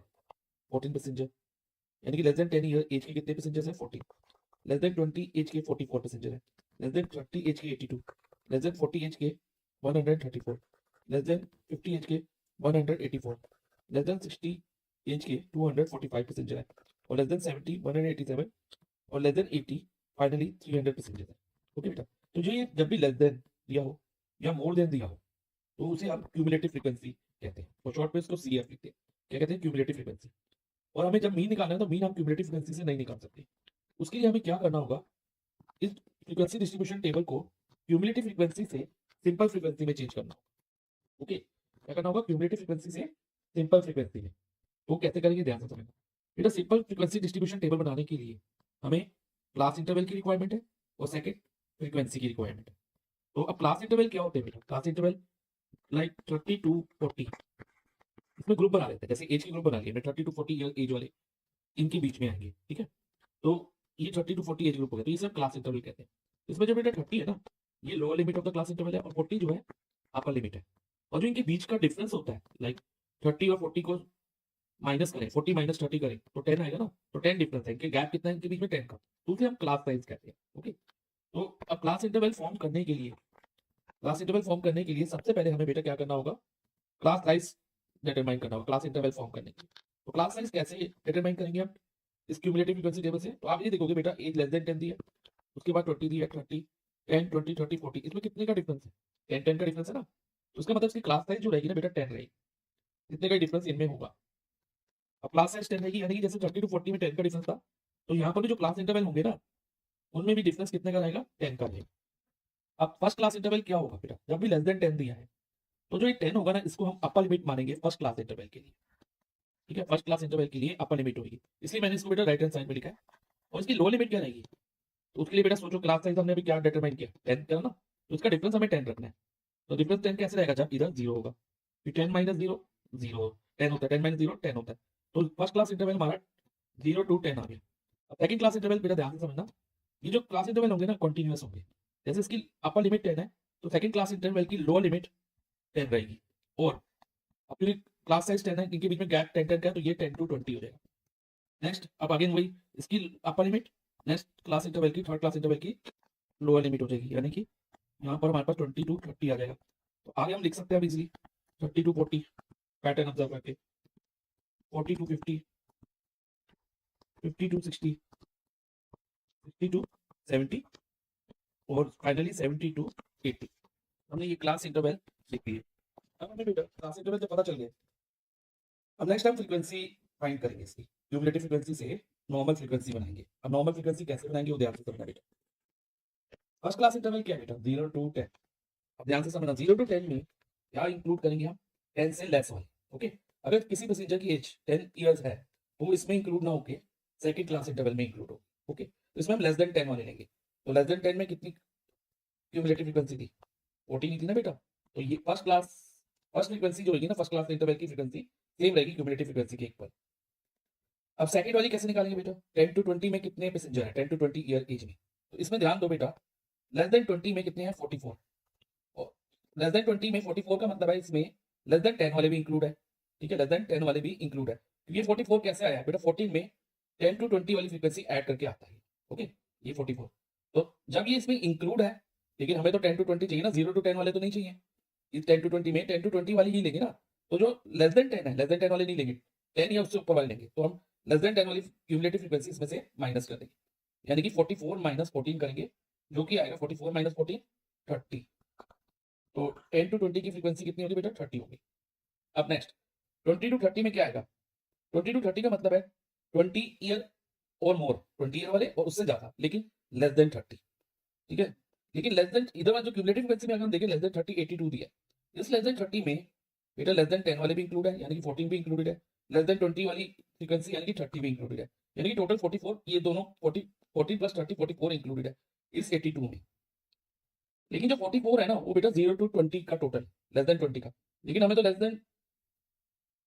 14 पैसेंजर, यानी कि लेस देन 10 ईयर एज के कितने पैसेंजर्स हैं 14, लेस देन 20 एज के 44 पैसेंजर है, लेस देन 30 एज के 82, लेस देन 40 एज के 134, लेस देन 50 एज के 184, लेस देन 60 एज के 245 पैसेंजर है, और लेस देन 70 187, और लेस देन 80 फाइनली 300 पैसेंजर है। ओके बेटा, तो जो ये जब भी लेस देन दिया हो या मोर देन दिया हो तो उसे हम क्यूमुलेटिव फ्रीक्वेंसी कहते हैं, और शॉर्ट में इसको CF लिखते हैं। क्या कहते हैं, क्यूमुलेटिव फ्रीक्वेंसी। और हमें जब मीन निकालना है तो मीन हम क्यूमुलेटिव फ्रीक्वेंसी से नहीं निकाल सकते। उसके लिए हमें क्या करना होगा, इस फ्रीक्वेंसी डिस्ट्रीब्यूशन टेबल को क्यूमुलेटिव फ्रीक्वेंसी से सिंपल फ्रीक्वेंसी में चेंज करना होगा। ओके, क्या करना होगा, क्यूमुलेटिव फ्रीक्वेंसी से सिंपल फ्रीक्वेंसी में। वो कैसे करेंगे ध्यान से समझना बेटा। सिंपल फ्रीक्वेंसी डिस्ट्रीब्यूशन टेबल बनाने के लिए हमें क्लास इंटरवल की रिक्वायरमेंट है और सेकंड फ्रीक्वेंसी की रिक्वायरमेंट है। तो अब क्लास इंटरवल क्या होते हैं बेटा, क्लास इंटरवल लाइक 30 to 40, इसमें ग्रुप बना लेते हैं, जैसे एज के ग्रुप बना लिए, 30 to 40 ईयर एज वाले इनके बीच में आएंगे, ठीक है। तो ये 30 to 40 एज ग्रुप हो गया, तो ये सब क्लास इंटरवल कहते हैं। इसमें जो बेटा 30 है ना, ये lower limit of the class interval है, और 40 जो है अपर लिमिट है। और जो इनके बीच का डिफरेंस होता है, लाइक 30 और 40 को माइनस करें, 40 - 30 करें तो 10 आएगा ना, तो 10 डिफरेंस है, इनके गैप कितना है इनके बीच में 10 का, तो उसे हम क्लास साइज कहते हैं। ओके, तो अब क्लास इंटरवल फॉर्म करने के लिए, क्लास इंटरवल फॉर्म करने के लिए सबसे पहले हमें बेटा क्या करना होगा, क्लास साइज डिटरमाइन करना होगा क्लास इंटरवल फॉर्म करने के लिए। तो क्लास साइज कैसे डिटरमाइन करेंगे आप, इस क्यूमुलेटिव फ्रीक्वेंसी टेबल से। तो आप ये देखोगे बेटा एज लेस देन 10 दी है, उसके बाद 20 दी है, 30 10 20 30 40, इसमें कितने का डिफरेंस है, 10 10 का डिफरेंस है ना। तो इसका मतलब इसकी क्लास साइज जो रहेगी ना बेटा 10 रहेगी, इतने का डिफरेंस इनमें होगा। अब क्लास साइज 10 रहेगी, यानी कि जैसे 30 to 40 में 10 का डिफरेंस था, तो यहाँ पर भी जो क्लास इंटरवल होंगे ना उनमें भी डिफरेंस कितने का रहेगा, 10 का रहेगा। अब फर्स्ट क्लास इंटरवल क्या होगा बेटा, जब भी लेस देन 10 दिया है तो जो ये 10 होगा ना, इसको हम अपर लिमिट मानेंगे फर्स्ट क्लास इंटरवल के लिए, ठीक है। फर्स्ट क्लास इंटरवल के लिए अपर लिमिट होगी, इसलिए मैंने इसको बेटा राइट हैंड साइड में लिखा है। और इसकी लोअर लिमिट क्या रहेगी, तो उसके लिए बेटा सोचो, क्लास साइज हमने अभी क्या डिटरमाइन किया 10 किया ना, तो इसका डिफरेंस हमें 10 रखना है। तो डिफरेंस 10 कैसे रहेगा, जब इधर 0 होगा, फिर 10 - 0 0 10 होता है, 10 - 0 10 होता है। तो फर्स्ट क्लास इंटरवल हमारा 0 to 10 आ गया। अब सेकंड क्लास इंटरवल बेटा ध्यान से समझना, ये जो क्लास इंटरवल होंगे ना कंटीन्यूअस होंगे, जैसे इसकी अपर लिमिट 10 है तो सेकंड क्लास इंटरवल की लोअर लिमिट 10 रहेगी, और अपनी क्लास साइज 10 है, इनके बीच में गैप 10 10 का है, तो ये 10 to 20 हो जाएगा। नेक्स्ट, अब अगेन वही, इसकी upper limit next class interval की, थर्ड क्लास इंटरवल की लोअर लिमिट हो जाएगी, यानी कि यहाँ पर हमारे पास 20 to 30 आ जाएगा। तो आगे हम लिख सकते हैं अब इजीली 30 to 40 पैटर्न ऑब्जर्व करके, 40 to 50, 50 to 60, 60 to 70, और फाइनली 70 to 80। हमने ये क्लास इंटरवल लिख दिए। अब हमें बेटा क्लास इंटरवल जब पता चल गया, अब नेक्स्ट हम फ्रीक्वेंसी फाइंड करेंगे, इसकी क्यूमुलेटिव फ्रीक्वेंसी से नॉर्मल फ्रीक्वेंसी बनाएंगे। अब नॉर्मल फ्रीक्वेंसी कैसे बनाएंगे वो ध्यान से समझना बेटा। फर्स्ट क्लास इंटरवल क्या है बेटा, 0 to 10। अब ध्यान से समझना, 0 to 10 में क्या इंक्लूड करेंगे हम, 10 से लेस वाले। ओके, अगर किसी पैसेंजर की एज 10 इयर्स है तो इसमें इंक्लूड ना होके सेकंड क्लास इंटरवल में इंक्लूड हो। ओके, तो इसमें हम लेस देन 10 वाले लेंगे। तो लेस देन 10 में कितनी क्यूमुलेटिव फ्रीक्वेंसी थी? 14 थी ना बेटा। तो ये फर्स्ट फ्रीक्वेंसी जो होगी ना, फर्स्ट क्लास इंटरवल की फ्रीक्वेंसी सेम रहेगी क्यूमुलेटिव फ्रीक्वेंसी के इक्वल। अब सेकंड वाली कैसे निकालेंगे बेटा? 10 टू 20 में कितने पैसेंजर है? 10 टू 20 ईयर एज में। तो इसमें ध्यान दो बेटा, लेस देन 20 में कितने हैं? 44। और लेस देन 20 में 44 का मतलब है इसमें लेस देन 10 वाले भी इंक्लूड है। ठीक है, लेस देन 10 वाले भी इंक्लूड है। तो ये 44 कैसे आया बेटा? 14 में 10 टू 20 वाली फ्रीक्वेंसी ऐड करके आता है। ओके, ये 44। तो जब ये इसमें इंक्लूड है, लेकिन हमें तो 10 टू 20 चाहिए ना, 0 टू 10 वाले तो नहीं चाहिए। इस 10 टू 20 में 10 टू 20 वाली ही लेंगे ना। तो जो लेस देन 10 है, लेस देन 10 वाले नहीं लेंगे, 10 या उससे ऊपर वाले लेंगे। तो हम लेस देन 10 वाली क्यूमुलेटिव फ्रीक्वेंसी इसमें से माइनस कर देंगे, यानी कि 44 माइनस 14 करेंगे, जो कि आएगा 44 माइनस 14 30। तो 10 टू 20 की फ्रीक्वेंसी कितनी होगी बेटा? 30 होगी। अब नेक्स्ट 20 टू 30 में क्या आएगा? 20 टू 30 का मतलब है 20 ईयर और मोर, 20 ईयर वाले और उससे ज्यादा, लेकिन लेस देन 30। ठीक है, लेकिन लेस देन इधर जो क्यूमुलेटिव फ्रीक्वेंसी में अगर हम देखें, लेस देन 30 82 दी है। इस लेस देन 30 में बेटा लेस देन 10 वाले भी इंक्लूड है, यानी कि 14 भी इंक्लूडेड है। लेस देन 20 वाली फ्रीक्वेंसी यानी कि 30 भी इंक्लूडेड है, यानी कि टोटल 44। ये दोनों 40 14 प्लस 30 44 इंक्लूडेड है इस 82 में। लेकिन जो 44 है ना, वो बेटा 0 टू 20 का टोटल, लेस देन 20 का। लेकिन हमें तो लेस देन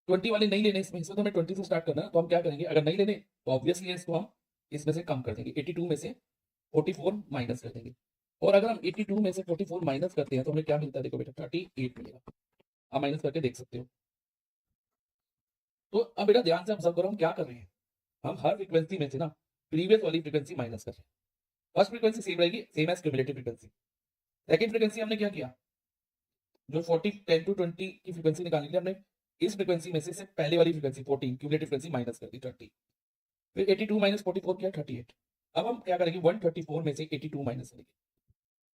20 वाले नहीं लेने, इसमें तो हमें 20 से स्टार्ट करना है। तो हम क्या करेंगे, अगर नहीं लेने तो ऑब्वियसली इसको हम इसमें से कम कर देंगे, 82 में से 44 माइनस कर देंगे। और अगर हम 82 में से 44 माइनस करते हैं तो हमें क्या मिलता है? देखो बेटा 38 मिलेगा। आप माइनस करके देख सकते हो। तो अब बेटा ध्यान से ऑब्जर्व करो, हम क्या कर रहे हैं, हम हर फ्रीक्वेंसी में से ना प्रीवियस वाली फ्रीक्वेंसी माइनस कर रहे हैं। फर्स्ट फ्रीक्वेंसी सेम रहेगी, same as cumulative frequency. Second frequency हमने क्या किया, जो 40 10 टू 20 की फ्रीक्वेंसी निकालने के लिए हमने इस फ्रीक्वेंसी में से पहले वाली फ्रीक्वेंसी 14 क्यूमुलेटिव फ्रीक्वेंसी माइनस कर दी 30। फिर 82 माइनस 44 किया 38। अब हम क्या करेंगे, 134 में से 82 माइनस करेंगे।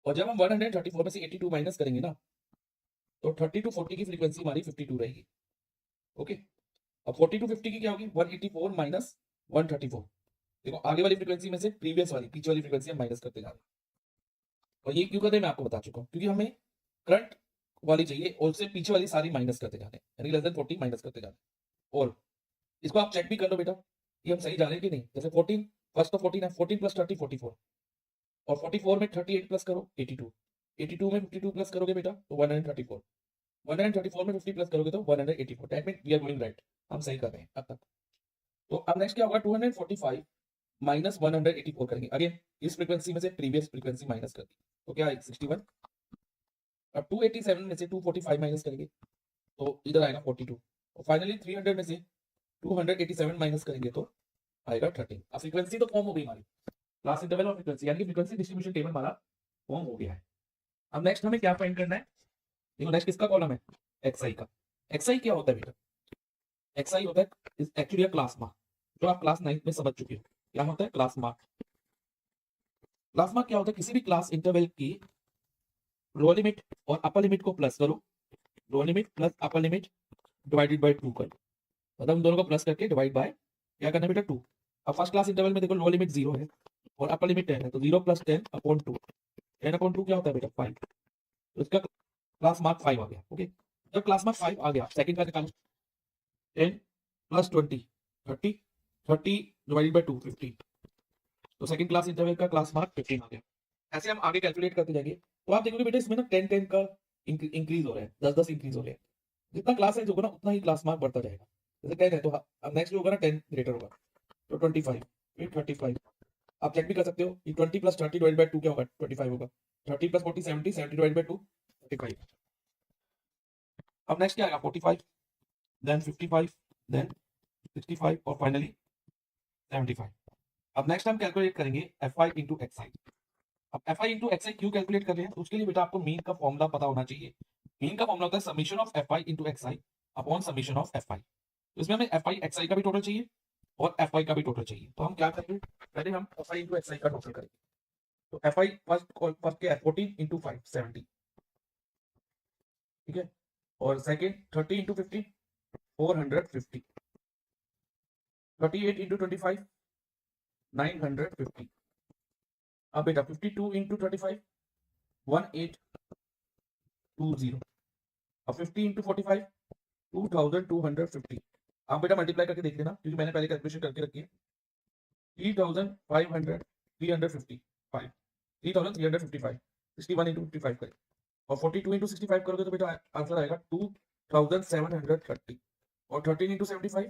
और जब हम 134 में से 82 माइनस करेंगे ना, तो 30 टू 40 की फ्रीक्वेंसी हमारी 52 रहेगी। ओके, अब 40 टू 50 की क्या होगी? 184 माइनस 134। देखो आगे वाली फ्रीक्वेंसी में से प्रीवियस वाली पीछे वाली फ्रीक्वेंसी हम माइनस करते जा रहे हैं। और ये क्यों करते हैं मैं आपको बता चुका हूँ, क्योंकि हमें करंट वाली चाहिए और उससे पीछे वाली सारी माइनस करते जा रहे हैं, यानी लेस देन 40 माइनस करते जा रहे हैं। और इसको आप चेक भी कर लो बेटा, ये हम सही जा रहे हैं कि नहीं। जैसे 14 फर्स्ट तो 14 है, 14 प्लस 30 44। और 44 में 38 प्लस करो 82। 82 में 52 प्लस करोगे बेटा तो 134। 134 में 50 प्लस करोगे तो 184। That mean we are going right, हम सही कर रहे हैं अब तक। तो अब नेक्स्ट क्या होगा, 245 माइनस 184 करेंगे। अगेन इस फ्रीक्वेंसी में से प्रीवियस फ्रीक्वेंसी माइनस कर दी, तो क्या आएगी 61। अब 287 में से 245 माइनस करेंगे तो इधर आएगा 42। और फाइनली 300 में से 287 माइनस करेंगे तो आएगा 13। अब फ्रीक्वेंसी तो फॉर्म हो गई हमारी, क्लास इंटरवल और फ्रीक्वेंसी, यानी कि फ्रीक्वेंसी डिस्ट्रीब्यूशन टेबल हमारा फॉर्म हो गया है। अब नेक्स्ट हमें क्या फाइंड करना है? देखो नेक्स्ट किसका कॉलम है? एक्सआई का। एक्सआई क्या होता है बेटा? एक्सआई होता है एक्चुअली क्लास मार्क, जो आप क्लास 9 में समझ चुके हो। क्या होता है क्लास मार्क? क्लास मार्क क्या होता है? किसी भी क्लास इंटरवल की लोअर लिमिट और अपर लिमिट को प्लस करो, lower limit plus upper limit divided by 2 करो। मतलब उन दोनों को प्लस करके डिवाइड बाय क्या करना है बेटा 2। अब फर्स्ट क्लास इंटरवल में देखो लोअर लिमिट 0 है और अपर लिमिट 10 है, तो 0 प्लस 10 अपॉन 2, 10 अपॉन 2 क्या होता है बेटा 5। तो इसका क्लास मार्क 5 आ गया। ओके, जब क्लास मार्क 5 आ गया, सेकंड का निकालो, 10 प्लस 20 30, 30 डिवाइडेड बाय 2 15। तो सेकंड क्लास इंटरवल का क्लास मार्क 15 आ गया। ऐसे हम आगे कैलकुलेट करते जाएंगे। तो आप देखोगे बेटा इसमें ना 10 10 का इंक्रीज हो रहा है, 10 10 इंक्रीज हो रहे हैं। जितना क्लास साइज होगा ना उतना ही क्लास मार्क बढ़ता जाएगा। जैसे 10 है तो अब नेक्स्ट जो होगा ना 10 ग्रेटर होगा तो 25, फिर 35। आप चेक भी कर सकते हो कि 20 प्लस 30 डिवाइड बाय 2 क्या होगा? 25 होगा। 30 प्लस 40 70, 70 डिवाइड बाय 2 35। अब नेक्स्ट क्या आएगा? 45, देन 55, देन 65 और फाइनली 75। अब नेक्स्ट हम कैलकुलेट करेंगे Fi इंटू एक्सआई। अब Fi इंटू एक्सआई क्यों कैलकुलेट कर रहे हैं? तो उसके लिए बेटा आपको मीन का फॉर्मूला पता होना चाहिए। मीन का फॉर्मूला होता है summation of Fi into XI upon summation of Fi। तो इसमें हमें Fi एक्सआई का भी टोटल चाहिए और Fi का भी टोटल चाहिए। तो हम क्या करेंगे, पहले हम Fi इंटू एक्सआई का टोटल करेंगे। तो Fi फर्स्ट क्या है 14 इंटू 5 70, ठीक है। और सेकेंड 30 इंटू 15 450, 38 इंटू 25 950। अब बेटा 52 इंटू 35 1820। अब 50 इंटू 45 2250। आप बेटा मल्टीप्लाई करके देख लेना क्योंकि मैंने पहले कैलकुलेशन करके रखी है। 3500 355 3355, 61 इंटू 55 करें और 42 इंटू 65 करोगे तो बेटा आंसर आएगा 2730 और 13 इंटू 75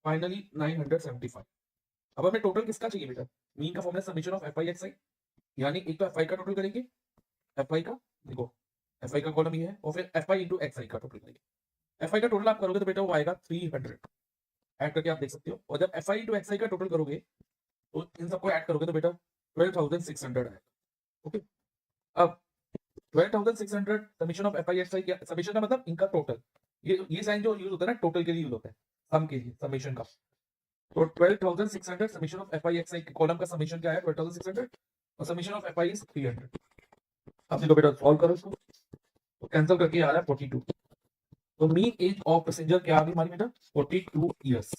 फाइनली 975। अब हमें टोटल किसका चाहिए बेटा? मीन का formula summation of F I X आई, यानी एक तो एफ आई का टोटल करेंगे, एफ आई का देखो एफ आई का कॉलम ये है और फिर एफ आई इंटू एक्स आई का टोटल करेंगे। एफ आई का टोटल आप करोगे तो बेटा वो आएगा 300 ऐड करके आप देख सकते हो, और जब एफ आई इंटू एक्स आई का टोटल करोगे तो इन सबको ऐड करोगे तो बेटा 12,600 आएगा। ओके, अब 12,600 summation of F I X I, summation का मतलब इनका टोटल, ये साइन जो यूज होता है ना टोटल के लिए यूज होता है, सम के लिए समेशन का। तो 12,600 summation of F I X I column का समेशन क्या है 12,600 और summation of F i is 300। अब देखो बेटा सॉल्व करो इसको तो कैंसिल करके आ रहा है 42। तो मीन एज ऑफ पैसेंजर क्या आ गई हमारी बेटा 42 इयर्स।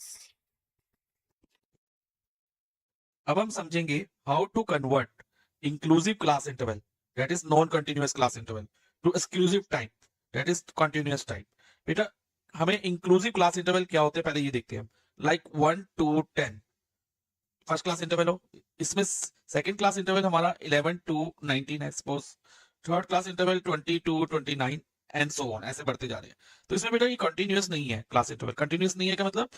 अब हम समझेंगे how to convert inclusive class interval that is non continuous class interval to exclusive type that is continuous type. बेटा हमें इंक्लूसिव क्लास इंटरवल क्या होते हैं पहले ये देखते हैं हम। Like 1 to 10 first class interval हो, इसमें सेकंड क्लास इंटरवल हमारा 11 to 19 है suppose, third class interval 20 to 29 and so on, ऐसे बढ़ते जा रहे हैं। तो इसमें बेटा ये कंटिन्यूअस नहीं है, क्लास इंटरवल कंटिन्यूअस नहीं है का मतलब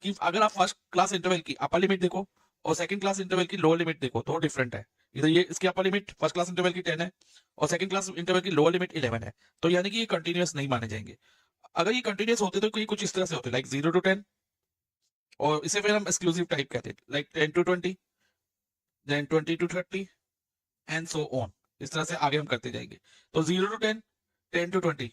कि अगर आप फर्स्ट क्लास इंटरवल की अपर लिमिट देखो और सेकंड क्लास इंटरवल की लोअर लिमिट देखो तो डिफरेंट है। इधर ये इसकी upper limit first class interval की 10 है और सेकंड क्लास इंटरवल की लोअर लिमिट 11 है, तो यानी कि ये कंटिन्यूअस नहीं माने जाएंगे। अगर ये कंटिन्यूअस होते तो ये कुछ इस तरह से होते लाइक 0 to 10, और इसे फिर हम एक्सक्लूसिव टाइप कहते हैं like 10 to 20, then 20 to 30 and so on, इस तरह से आगे हम करते जाएंगे। तो 0 to 10, 10 to 20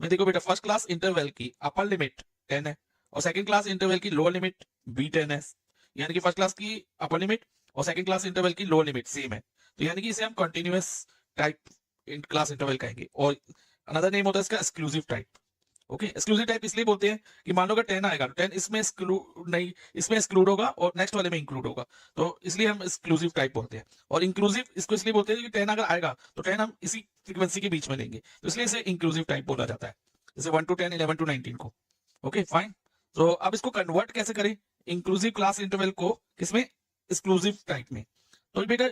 में देखो बेटा फर्स्ट क्लास इंटरवल की अपर लिमिट 10 है और सेकंड क्लास इंटरवल की लोअर लिमिट भी 10 है, यानी कि फर्स्ट क्लास की अपर लिमिट और सेकंड क्लास इंटरवल की लोअर लिमिट सेम है, तो यानी कि इसे हम कंटिन्यूअस टाइप क्लास इंटरवल कहेंगे। और अनदर नेम होता है इसका exclusive type. Okay, exclusive type इसलिए बोलते हैं कि मान लो अगर 10 आएगा तो 10 इसमें एक्सक्लूड नहीं, इसमें एक्सक्लूड होगा और नेक्स्ट वाले में इंक्लूड होगा, तो इसलिए हम एक्सक्लूसिव टाइप बोलते हैं। और इंक्लूसिव इसको इसलिए बोलते हैं कि 10 अगर आएगा तो 10 हम इसी फ्रीक्वेंसी के बीच में लेंगे, तो इसलिए इसे इंक्लूसिव टाइप बोला जाता है, जैसे 1 to 10, 11 to 19 को। ओके फाइन, तो अब इसको कन्वर्ट कैसे करें इंक्लूसिव क्लास इंटरवल को किसमें, एक्सक्लूसिव टाइप में। तो बेटा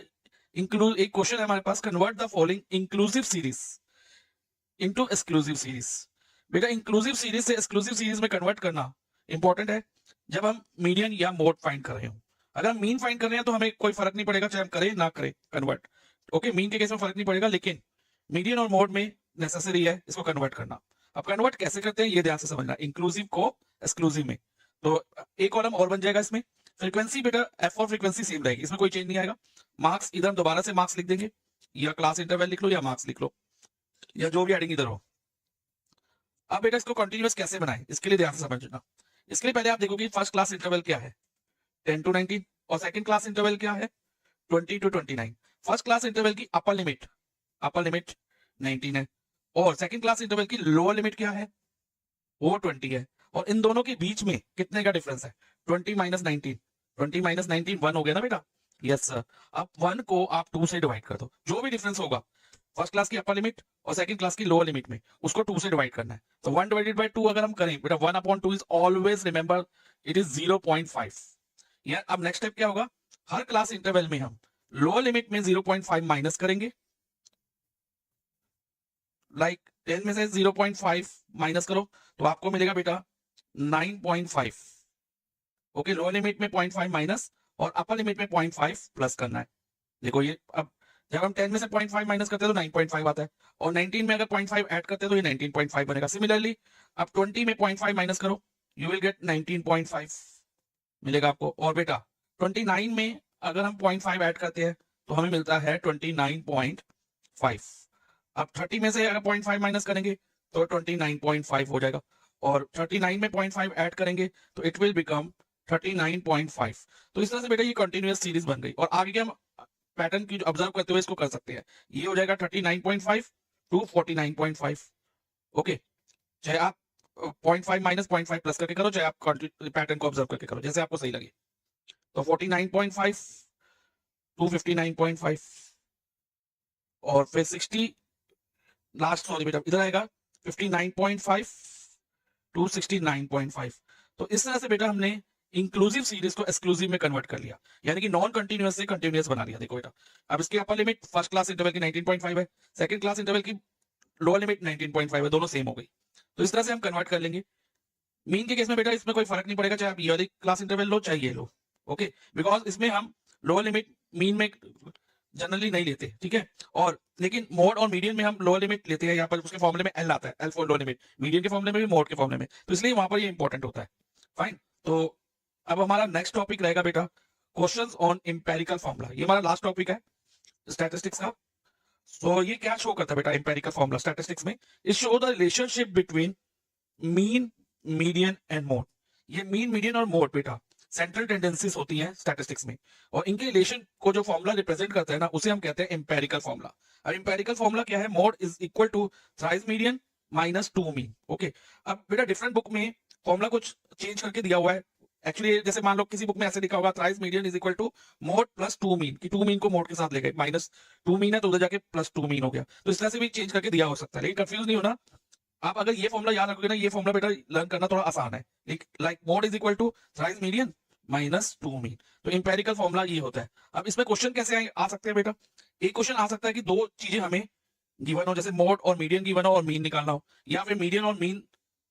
इंक्लूड एक क्वेश्चन है हमारे पास, convert the following inclusive series into exclusive series. बेटा इंक्लूसिव सीरीज से एक्सक्लूसिव सीरीज में कन्वर्ट करना इंपॉर्टेंट है जब हम मीडियन या मोड फाइंड कर रहे हो। अगर हम मीन फाइंड कर रहे हैं तो हमें कोई फर्क नहीं पड़ेगा चाहे हम करें ना करें कन्वर्ट। ओके, मीन के केस में फर्क नहीं पड़ेगा, लेकिन मीडियन और मोड में नेसेसरी है इसको कन्वर्ट करना। अब कन्वर्ट कैसे करते हैं ये ध्यान से समझना, इंक्लूसिव को एक्सक्लूसिव में। तो एक कॉलम और बन जाएगा इसमें, फ्रीक्वेंसी बेटा एफ और फ्रीक्वेंसी सेम रहेगी, इसमें कोई चेंज नहीं आएगा। मार्क्स इधर हम दोबारा से मार्क्स लिख देंगे, या क्लास इंटरवल लिख लो या मार्क्स लिख लो या जो भी एडिंग इधर हो। अब बेटा इसको कंटिन्यूअस कैसे बनाएं इसके लिए ध्यान से समझना। इसके लिए पहले आप देखो कि फर्स्ट क्लास इंटरवल क्या है 10 to 19 और सेकंड क्लास इंटरवल क्या है 20 to 29। फर्स्ट क्लास इंटरवल की अपर लिमिट 19 है और सेकंड क्लास इंटरवल की लोअर लिमिट क्या है वो 20 है, और इन दोनों के बीच में कितने का डिफरेंस है 20 minus 19, 20 minus 19 1 हो गया ना बेटा, यस सर। अब 1 को आप 2 से डिवाइड कर दो, जो भी डिफरेंस होगा फर्स्ट क्लास की अपर लिमिट और सेकंड क्लास की लोअर लिमिट में उसको 2 से डिवाइड करना है। तो 1 divided by 2 अगर हम करें बेटा 1/2 is always remember it is 0.5। यार अब नेक्स्ट स्टेप क्या होगा, हर क्लास इंटरवल में हम लोअर लिमिट में 0.5 माइनस करेंगे, लाइक 10 में से 0.5 माइनस करो तो आपको मिलेगा बेटा 9.5। ओके, लोअर लिमिट में 0.5 माइनस और अपर लिमिट में 0.5 प्लस करना है। देखो ये अब जब हम 10 में से 0.5 माइनस करते हैं तो 9.5 आता है, और 19 में अगर 0.5 ऐड करते हैं तो ये 19.5 बनेगा। सिमिलरली अब 20 में 0.5 माइनस करो यू विल गेट 19.5 मिलेगा आपको। और बेटा 29 में अगर हम 0.5 ऐड करते हैं तो हमें मिलता है 29.5। अब 30 में से अगर 0.5 माइनस करेंगे तो 29.5 हो जाएगा, और 39 में 0.5 ऐड करेंगे तो इट विल बिकम 39.5। तो इस तरह से बेटा ये कंटिन्यूअस सीरीज बन गई, और आगे के हम पैटर्न की ऑब्जर्व करते हुए इसको कर सकते हैं। ये हो जाएगा 39.5 टू 49.5। ओके, चाहे आप 0.5 माइनस 0.5 प्लस करके करो, चाहे आप पैटर्न को ऑब्जर्व करके करो, जैसे आपको सही लगे। तो 49.5 टू 59.5 और फिर 60 लास्ट, सॉरी बेटा इधर आएगा 59.5 टू 69.5। तो इस तरह से बेटा हमने इंक्लूसिव सीरीज को एक्सक्लूसिव में कन्वर्ट कर लिया, यानी कि नॉन कंटिन्यूअस से कंटिन्यूअस बना लिया। देखो बेटा, अब इसकी upper limit first class interval की 19.5 है, सेकंड क्लास इंटरवल की लोअर लिमिट 19.5 है, दोनों सेम हो गई। तो इस तरह से हम कन्वर्ट कर लेंगे। मीन के केस में बेटा इसमें कोई फर्क नहीं पड़ेगा, चाहे आप ये वाली क्लास इंटरवल लो चाहे ये लो, ओके, बिकॉज इसमें हम लोअर लिमिट मीन में जनरली नहीं लेते, ठीक है। और लेकिन मोड और मीडियन में हम लोअर लिमिट लेते हैं, यहाँ पर उसके फॉर्मूले में एल आता है, L for lower limit, median के फॉर्मूले में भी मोड के फॉर्मूले में, तो इसलिए वहां पर ये इंपॉर्टेंट होता है। फाइन, तो अब हमारा नेक्स्ट टॉपिक रहेगा बेटा क्वेश्चंस ऑन एम्पेरिकल फॉर्मूला। ये हमारा लास्ट टॉपिक है स्टैटिस्टिक्स का। तो ये क्या शो करता है बेटा एम्पेरिकल फॉर्मूला स्टैटिस्टिक्स में? It show the relationship between mean, median and mode. ये मीन, मीडियन और मोड बेटा सेंट्रल टेंडेंसीज होती हैं स्टैटिस्टिक्स में, और इनके रिलेशन को जो फॉर्मूला रिप्रेजेंट करता है ना, उसे हम कहते हैं एम्पेरिकल फॉर्मूला। अब एम्पेरिकल फॉर्मूला क्या है? Mode is equal to thrice median minus 2 mean, okay. अब बेटा डिफरेंट बुक में फॉर्मूला कुछ चेंज करके दिया हुआ है। एक्चुअली जैसे मान लो किसी बुक में ऐसे लिखा होगा thrice median is equal to mode plus 2 mean, कि 2 मीन को मोड के साथ ले गए, माइनस 2 मीन है तो उधर जाके प्लस 2 मीन हो गया। तो इस तरह से भी चेंज करके दिया हो सकता है, लेकिन कंफ्यूज नहीं होना। आप अगर ये फॉर्मूला याद रखोगे ना, ये फॉर्मूला बेटा लर्न करना थोड़ा आसान है। Like mode is equal to thrice median minus 2 mean, तो इंपेरिकल फॉर्मूला ये होता है। अब इसमें क्वेश्चन कैसे आ सकते हैं बेटा? एक क्वेश्चन आ सकता है कि दो चीजें हमें गिवन हो, जैसे मोड और मीडियन गिवन हो और मीन निकालना हो, या फिर मीडियन और मीन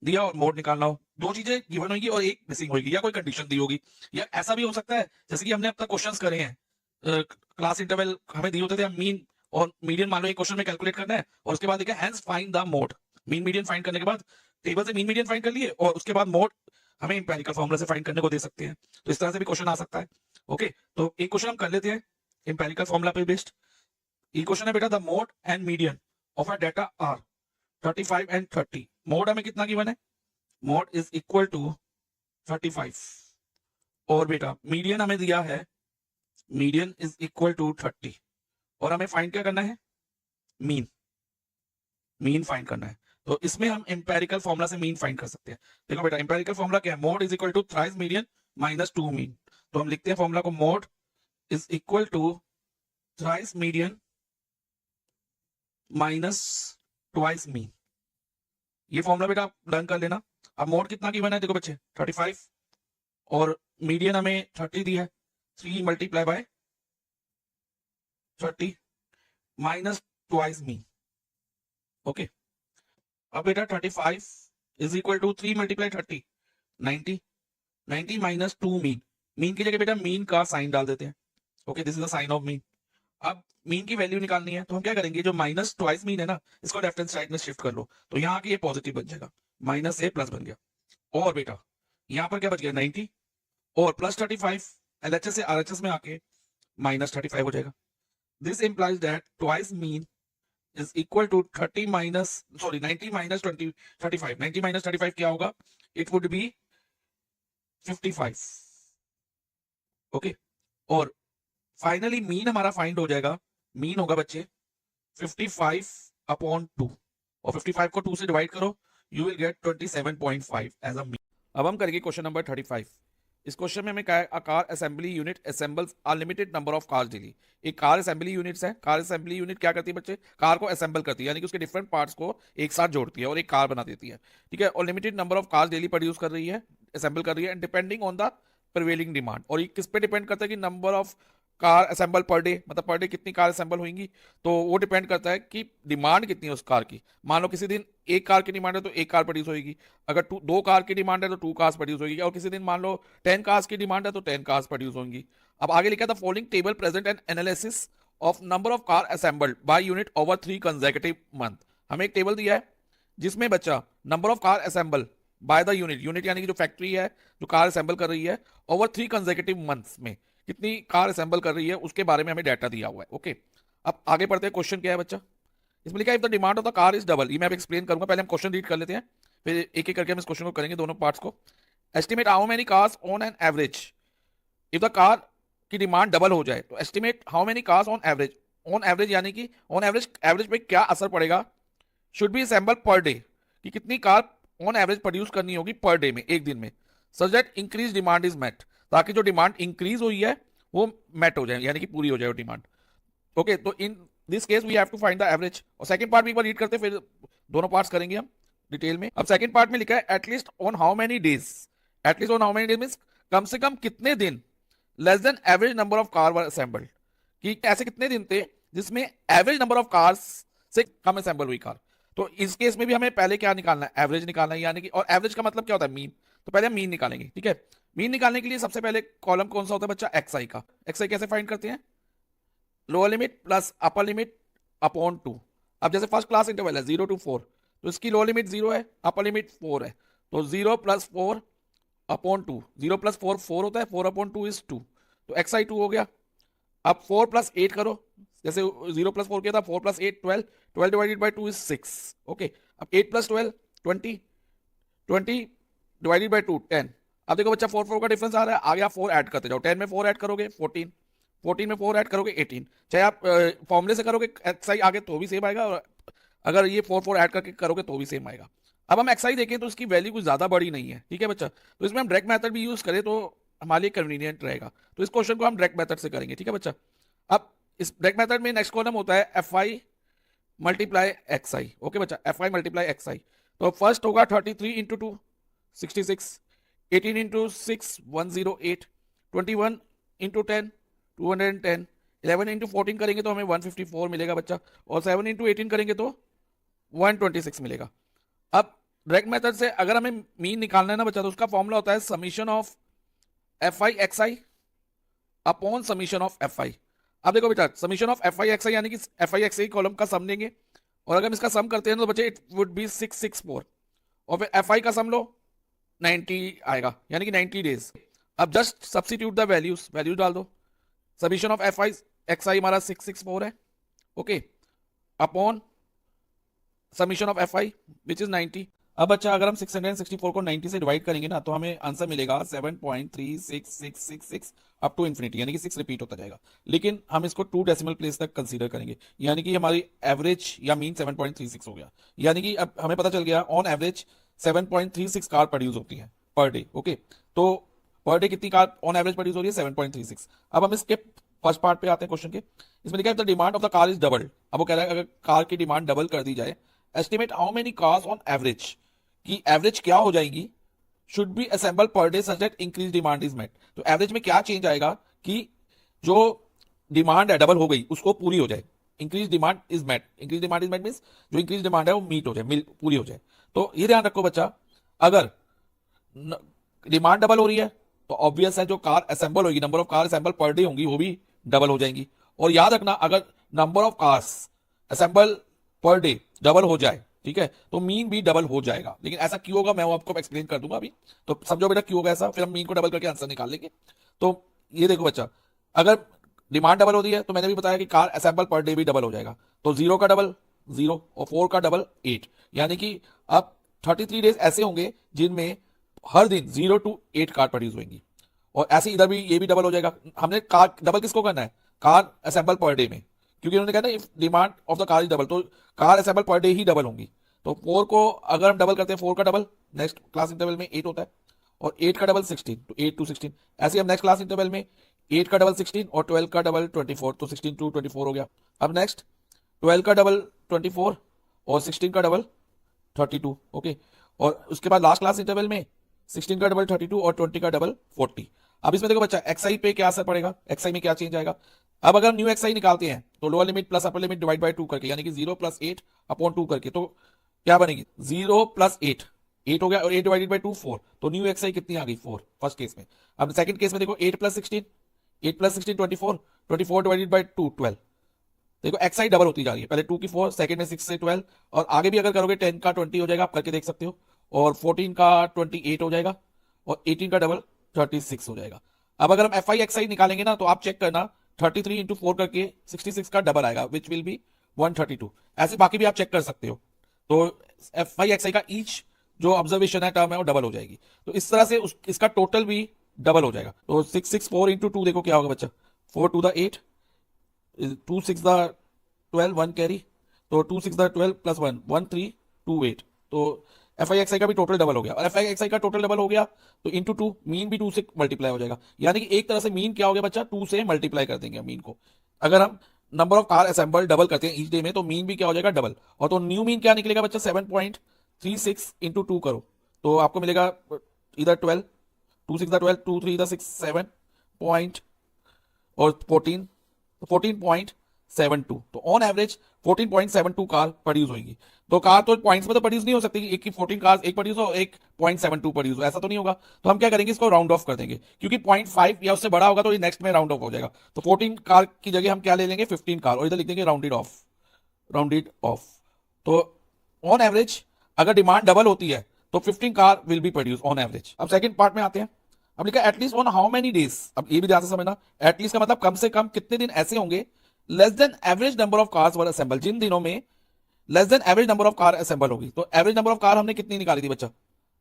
दिया और मोड निकालना हो। दो चीजें गिवन होगी और एक मिसिंग होगी, या कोई कंडीशन दी होगी। या ऐसा भी हो सकता है जैसे कि हमने अब तक क्वेश्चंस करे हैं, क्लास इंटरवल हमें दिए होते थे, मीन और मीडियन मान लो एक क्वेश्चन में कैलकुलेट करना है, और उसके बाद देखा hence find the mode. Mean median find करने के बाद टेबल से मीन मीडियन फाइंड कर लिए, और उसके बाद मोड हमें इंपेरिकल फॉर्मूला से फाइंड करने को दे सकते हैं। तो इस तरह से भी क्वेश्चन आ सकता है, ओके। तो एक क्वेश्चन हम कर लेते हैं इंपेरिकल फॉर्मूला पे बेस्ड। ये क्वेश्चन है बेटा, the mode and median of a data are 35 and 30। Mode हमें कितना गिवन है? मोड इज इक्वल टू 35, और बेटा मीडियन हमें दिया है, मीडियन इज इक्वल टू 30, और हमें फाइंड क्या करना है? मीन, मीन फाइंड करना है। तो इसमें हम इंपेरिकल फॉर्मूला से मीन फाइंड कर सकते हैं। देखो बेटा इंपेरिकल फॉर्मूला क्या है? Mode is equal to thrice median minus 2 mean. तो हम लिखते हैं फॉर्मूला को, mode is equal to thrice median minus twice mean. ये फॉर्मूला बेटा आप लर्न कर लेना। अब मोड कितना गिवन है? देखो बच्चे 35, और मीडियन हमें 30 दी है, 3 multiply by 30 minus twice mean, okay. अब बेटा 35 is equal to 3 multiply 30, 90, 90 minus 2 mean. Mean की जगह बेटा मीन का साइन डाल देते हैं, okay, this is the sign of mean. अब मीन की वैल्यू निकालनी है, तो हम क्या करेंगे, जो माइनस ट्वाइस मीन है ना, इसको लेफ्ट हैंड साइड में शिफ्ट कर लो, तो यहाँ आके ये पॉजिटिव बन जाएगा, माइनस से प्लस बन गया। और बेटा यहाँ पर क्या बच गया? 90, और प्लस 35 एलएचएस से आरएचएस में आके माइनस 35 हो जाएगा। This implies that twice mean is equal to 30 minus, sorry 90 minus 20 35, 90 minus 35 क्या होगा? It would be 55, okay. और फाइनली मीन हमारा फाइंड हो जाएगा, मीन होगा बच्चे 55 अपॉन 2, और 55 को 2 से डिवाइड करो, you will get 27.5 as a mean. अब हम करेंगे क्वेश्चन नंबर 35। इस क्वेश्चन में हमें क्या है? A car assembly unit assembles a limited number of cars daily. एक कार असेंबली यूनिट्स है। कार असेंबली यूनिट क्या करती है बच्चे? कार को असेंबल करती है, यानी कि उसके डिफरेंट पार्ट्स को एक साथ जोड़ती है और एक कार बना देती है, ठीक है। और limited number of cars daily produce कर रही है, असेंबल कर रही है, and depending on the prevailing demand. और ये किस पे डिपेंड करता है कि number of car assemble per day, मतलब पर डे कितनी कार असेंबल होंगी, तो वो डिपेंड करता है कि डिमांड कितनी है उस कार की। मान लो किसी दिन एक कार की डिमांड है तो एक कार प्रोड्यूस होगी, अगर दो कार की डिमांड है तो 2 कार्स प्रोड्यूस होगी, और किसी दिन मान लो 10 कार्स की डिमांड है तो 10 कार्स प्रोड्यूस होंगी। अब आगे लिखा था following table present N analysis of number of car assembled by unit over 3 consecutive month. हमें एक टेबल दिया है जिसमें बच्चा number of car assemble by the unit, unit यानी कि जो फैक्ट्री है जो कार असेंबल कर रही है, ओवर 3 कंसेक्यूटिव मंथ्स में कितनी कार असेंबल कर रही है, उसके बारे में हमें डाटा दिया हुआ है, ओके। अब आगे पढ़ते हैं, क्वेश्चन क्या है बच्चा? इसमें लिखा है if the demand of the car is double. ये मैं अब एक्सप्लेन करूंगा, पहले हम क्वेश्चन रीड कर लेते हैं, फिर एक एक करके हम इस क्वेश्चन को करेंगे, दोनों पार्ट्स को। Estimate how many cars on an average, if the car की डिमांड डबल हो जाए तो estimate how many cars on average. On average यानी कि ऑन एवरेज, एवरेज पे क्या असर पड़ेगा, should be assemble per day, कि कितनी कार ऑन एवरेज प्रोड्यूस करनी होगी पर डे में, एक दिन में, such that increase demand is met, ताकि जो डिमांड इंक्रीज हुई है वो मेट हो जाए, यानी कि पूरी हो जाए वो डिमांड, ओके। तो in this case we have to find the average. और सेकंड पार्ट भी एक बार रीड करते हैं, फिर दोनों पार्ट्स करेंगे हम डिटेल में। अब सेकंड पार्ट में लिखा है at least on how many days, at least on how many days means कम से कम कितने दिन less than average number of car were assembled, कि ऐसे कितने दिन थे जिसमें एवरेज नंबर ऑफ कार्स से कम असेंबल हुई कार। तो इस केस में भी हमें पहले क्या निकालना है, एवरेज निकालना है, यानी कि, और एवरेज का मतलब क्या होता है, मीन। तो पहले हम मीन निकालेंगे, ठीक है। मीन निकालने के लिए सबसे पहले कॉलम कौन सा होता है बच्चा, एक्स आई का। एक्स आई कैसे फाइंड करते हैं, lower limit plus upper limit upon 2। अब जैसे फर्स्ट क्लास इंटरवल है 0 to 4, तो इसकी लोअर लिमिट 0 है, अपर लिमिट 4 है, तो 0 + 4 अपॉन 2। 0 + 4 4 होता है, 4 अपॉन 2 इज 2, तो एक्स आई 2 हो गया। अब 4 + 8 करो, जैसे 0 + 4 किया था, 4 + 8 12, 12 डिवाइडेड बाई 2 इज 6। ओके, अब 8 + 12 20, 20 डिवाइडेड बाई 2 10। अब देखो बच्चा 4 4 का डिफरेंस आ रहा है, आगे आप 4 ऐड करते जाओ, 10 में 4 ऐड करोगे 14, 14 में 4 ऐड करोगे 18। चाहे आप फॉर्मूले से करोगे एक्स आई आगे तो भी सेम आएगा, और अगर ये 4 4 ऐड करके करोगे तो भी सेम आएगा। अब हम एक्स आई देखें तो इसकी वैल्यू कुछ ज्यादा बड़ी नहीं है, ठीक है बच्चा, तो इसमें हम डायरेक्ट मेथड भी यूज करें तो हमारे लिए कन्वीनियंट रहेगा। तो इस क्वेश्चन को हम डायरेक्ट मेथड से करेंगे, ठीक है बच्चा। अब इस डायरेक्ट मेथड में नेक्स्ट कॉलम होता है F I multiply x I. Okay बच्चा, एफ आई मल्टीप्लाई एक्स आई। तो फर्स्ट होगा 33 इंटू 2 66, 18 इंटू 6 108, 21 इंटू 10 210, 11 इंटू 14 करेंगे तो हमें 154 मिलेगा बच्चा, और 7 इंटू 18 करेंगे तो 126 मिलेगा। अब डायरेक्ट मेथड से अगर हमें मीन निकालना है ना बच्चा, तो उसका फॉर्मूला होता है summation of F I X I upon summation of F I. अब देखो बेटा, summation of F I X आई यानी कि F I X I column का सम लेंगे, और अगर हम इसका सम करते हैं तो बच्चे इट वुड बी 664, और फिर एफ आई का सम लो 90 आएगा, यानी कि 90 डेज। अब just substitute the values, values डाल दो। Summation of F I X I हमारा 664 है, okay, upon summation of F I which is 90। अब बच्चा अगर हम 664 को 90 से डिवाइड करेंगे ना, तो हमें आंसर मिलेगा 7.36666 अप टू इन्फिनिटी, यानी कि 6 रिपीट होता जाएगा। लेकिन हम इसको 2 डेसिमल प्लेस तक कंसीडर करेंगे, यानी कि हमारी एवरेज या मीन 7.36 हो गया। यानी कि अब हमें पता चल गया ऑन एवरेज 7.36 कार प्रोड्यूस होती है पर डे। ओके, तो पर डे कितनी कार ऑन एवरेज प्रोड्यूस हो रही है, 7.36। अब हम इसके फर्स्ट पार्ट पे आते हैं क्वेश्चन के। इसमें लिखा है the demand of the car is doubled. अब वो कह रहा है अगर कार की डिमांड डबल कर दी जाए, estimate how many cars on average, कि एवरेज क्या हो जाएगी, should be assemble per day such that increase demand is met. तो एवरेज में क्या चेंज आएगा कि जो डिमांड है डबल हो गई उसको पूरी हो जाए, increase demand is met. Increase demand is met means जो इंक्रीज डिमांड है वो मीट हो जाए, पूरी हो जाए। तो ये ध्यान रखो बच्चा, अगर डिमांड डबल हो रही है तो ऑब्वियस है जो कार असेंबल होगी, number of car assemble per day होंगी वो भी डबल हो जाएंगी। और याद रखना अगर number of cars assemble per day double हो जाए, ठीक है, तो मीन भी डबल हो जाएगा। लेकिन ऐसा क्यों होगा मैं वो आपको एक्सप्लेन कर दूंगा अभी, तो समझो बेटा क्यों होगा ऐसा, फिर हम मीन को डबल करके आंसर निकाल लेंगे। तो ये देखो बच्चा, अगर डिमांड डबल होती है तो मैंने भी बताया कि कार असेंबल पर डे भी डबल हो जाएगा। तो 0 का डबल 0 और 4 का डबल 8, यानी कि अब 33 डेज ऐसे होंगे जिनमें हर दिन 0 to 8 कार प्रोड्यूस होंगी। और ऐसे इधर भी ये भी डबल हो जाएगा। हमने कार डबल किसको करना है, कार असेंबल पर डे में, क्योंकि उन्होंने कहा था if demand of the car is double, तो कार असेंबल पर डे ही डबल होंगी। तो 4 को अगर हम डबल करते हैं, 4 का डबल नेक्स्ट क्लास इंटरवल में 8 होता है, और 8 का डबल 16, तो 8 to 16। ऐसे हम नेक्स्ट क्लास इंटरवल में 8 का डबल 16 और 12 का डबल 24, तो 16 to 24 हो गया। अब नेक्स्ट 12 का डबल 24 और 16 का डबल 32। ओके, और उसके बाद लास्ट क्लास इंटरवल में 16 का डबल 32 और 20 का डबल 40। अब इसमें देखो बच्चा एक्सआई पे क्या असर पड़ेगा, एक्सआई में क्या चेंज आएगा। अब अगर न्यू एक्सआई निकालते हैं तो lower limit plus upper limit divide by 2 करके, यानी कि 0 + 8 अपॉन 2 करके, तो क्या बनेगी 0 + 8, 8 हो गया, और 8 डिवाइडेड बाय 2 4, तो न्यू एक्सआई कितनी आ गई 4 फर्स्ट केस में। अब सेकंड केस में देखो 8 + 16, 8 + 16 24, 24 डिवाइडेड बाय 2 12। देखो एक्सआई डबल होती जा रही है, पहले 2 की 4, सेकंड में 6 से 12, और आगे भी अगर करोगे 10 का 20 हो जाएगा, आप करके देख सकते हो, और 14 का 28 हो जाएगा, और 18 का डबल 36 हो जाएगा। अब अगर हम एफ आई एक्स आई निकालेंगे ना, तो आप चेक करना 33 इंटू 4 करके 66 का डबल आएगा, विच विल बी 132। ऐसे बाकी भी आप चेक कर सकते हो। तो एफ आई एक्स आई का ईच जो ऑब्जर्वेशन है टर्म है वो डबल हो जाएगी। तो इस तरह से इसका टोटल भी डबल हो जाएगा। तो 664 इंटू 2 देखो क्या होगा बच्चा, 4 to the 8, 2 6 the 12, 1 कैरी, तो 2 6 the 12 प्लस 1 1328। तो एफ आई एक्स आई का भी टोटल डबल हो गया, और एफ आई एक्स आई का टोटल डबल हो गया तो इंटू 2, मीन भी 2 से मल्टीप्लाई हो जाएगा। यानी कि एक तरह से मीन क्या हो गया बच्चा, 2 से मल्टीप्लाई कर देंगे मीन को। अगर हम number of car assemble double करते हैं ईच डे में, तो मीन भी क्या हो जाएगा डबल। और तो न्यू मीन क्या निकलेगा बच्चा, 7.36 इंटू 2 करो तो आपको मिलेगा इधर 12, 2 6 12, 2 3 6 7 पॉइंट और 14, तो 14.72, तो ऑन एवरेज 14.72 कार प्रोड्यूस होगी। तो कार तो पॉइंट्स में तो प्रोड्यूस नहीं हो सकती कि एक की 14 कार्स एक प्रोड्यूस हो, एक 0.72 प्रोड्यूस हो, ऐसा तो नहीं होगा। तो हम क्या करेंगे, इसको राउंड ऑफ कर देंगे, क्योंकि 0.5 या उससे बड़ा होगा तो ये नेक्स्ट में राउंड ऑफ हो जाएगा। तो 14 कार की जगह हम क्या ले लेंगे, 15 कार, और इधर लिख देंगे राउंडेड ऑफ। तो ऑन एवरेज अगर डिमांड डबल होती है तो 15 car will be produce on average. अब सेकंड पार्ट में आते हैं। अब लिखा at least on how many days. अब ये भी ध्यान से समझना, एटलीस्ट का मतलब कम से कम कितने दिन ऐसे होंगे less than average number of cars were assemble, जिन दिनों में less than average number of car assemble होगी। तो एवरेज नंबर ऑफ कार हमने कितनी निकाली थी बच्चा,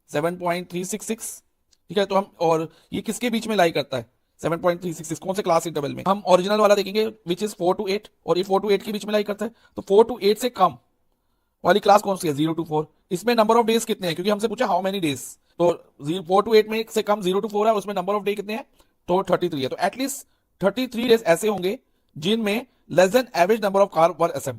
7.366, ठीक है। तो हम, और ये किसके बीच में लाई करता है 7.366, कौन से क्लास इंटरवल में, हम ओरिजिनल वाला देखेंगे विच इज 4 to 8, और ये 4 to 8 के बीच में लाई करता है। तो 4 to 8 से कम वाली क्लास कौन सी है, 0 to 4। इसमें नंबर ऑफ डेज कितने हैं, क्योंकि हमसे पूछा हाउ मेनी डेज, तो 4 to 8 में से कम 0 to 4 है, उसमें नंबर ऑफ डे कितने हैं, तो 33 है। तो एटलीस्ट 33 डेज ऐसे होंगे जिनमें less than average number of car were assemble.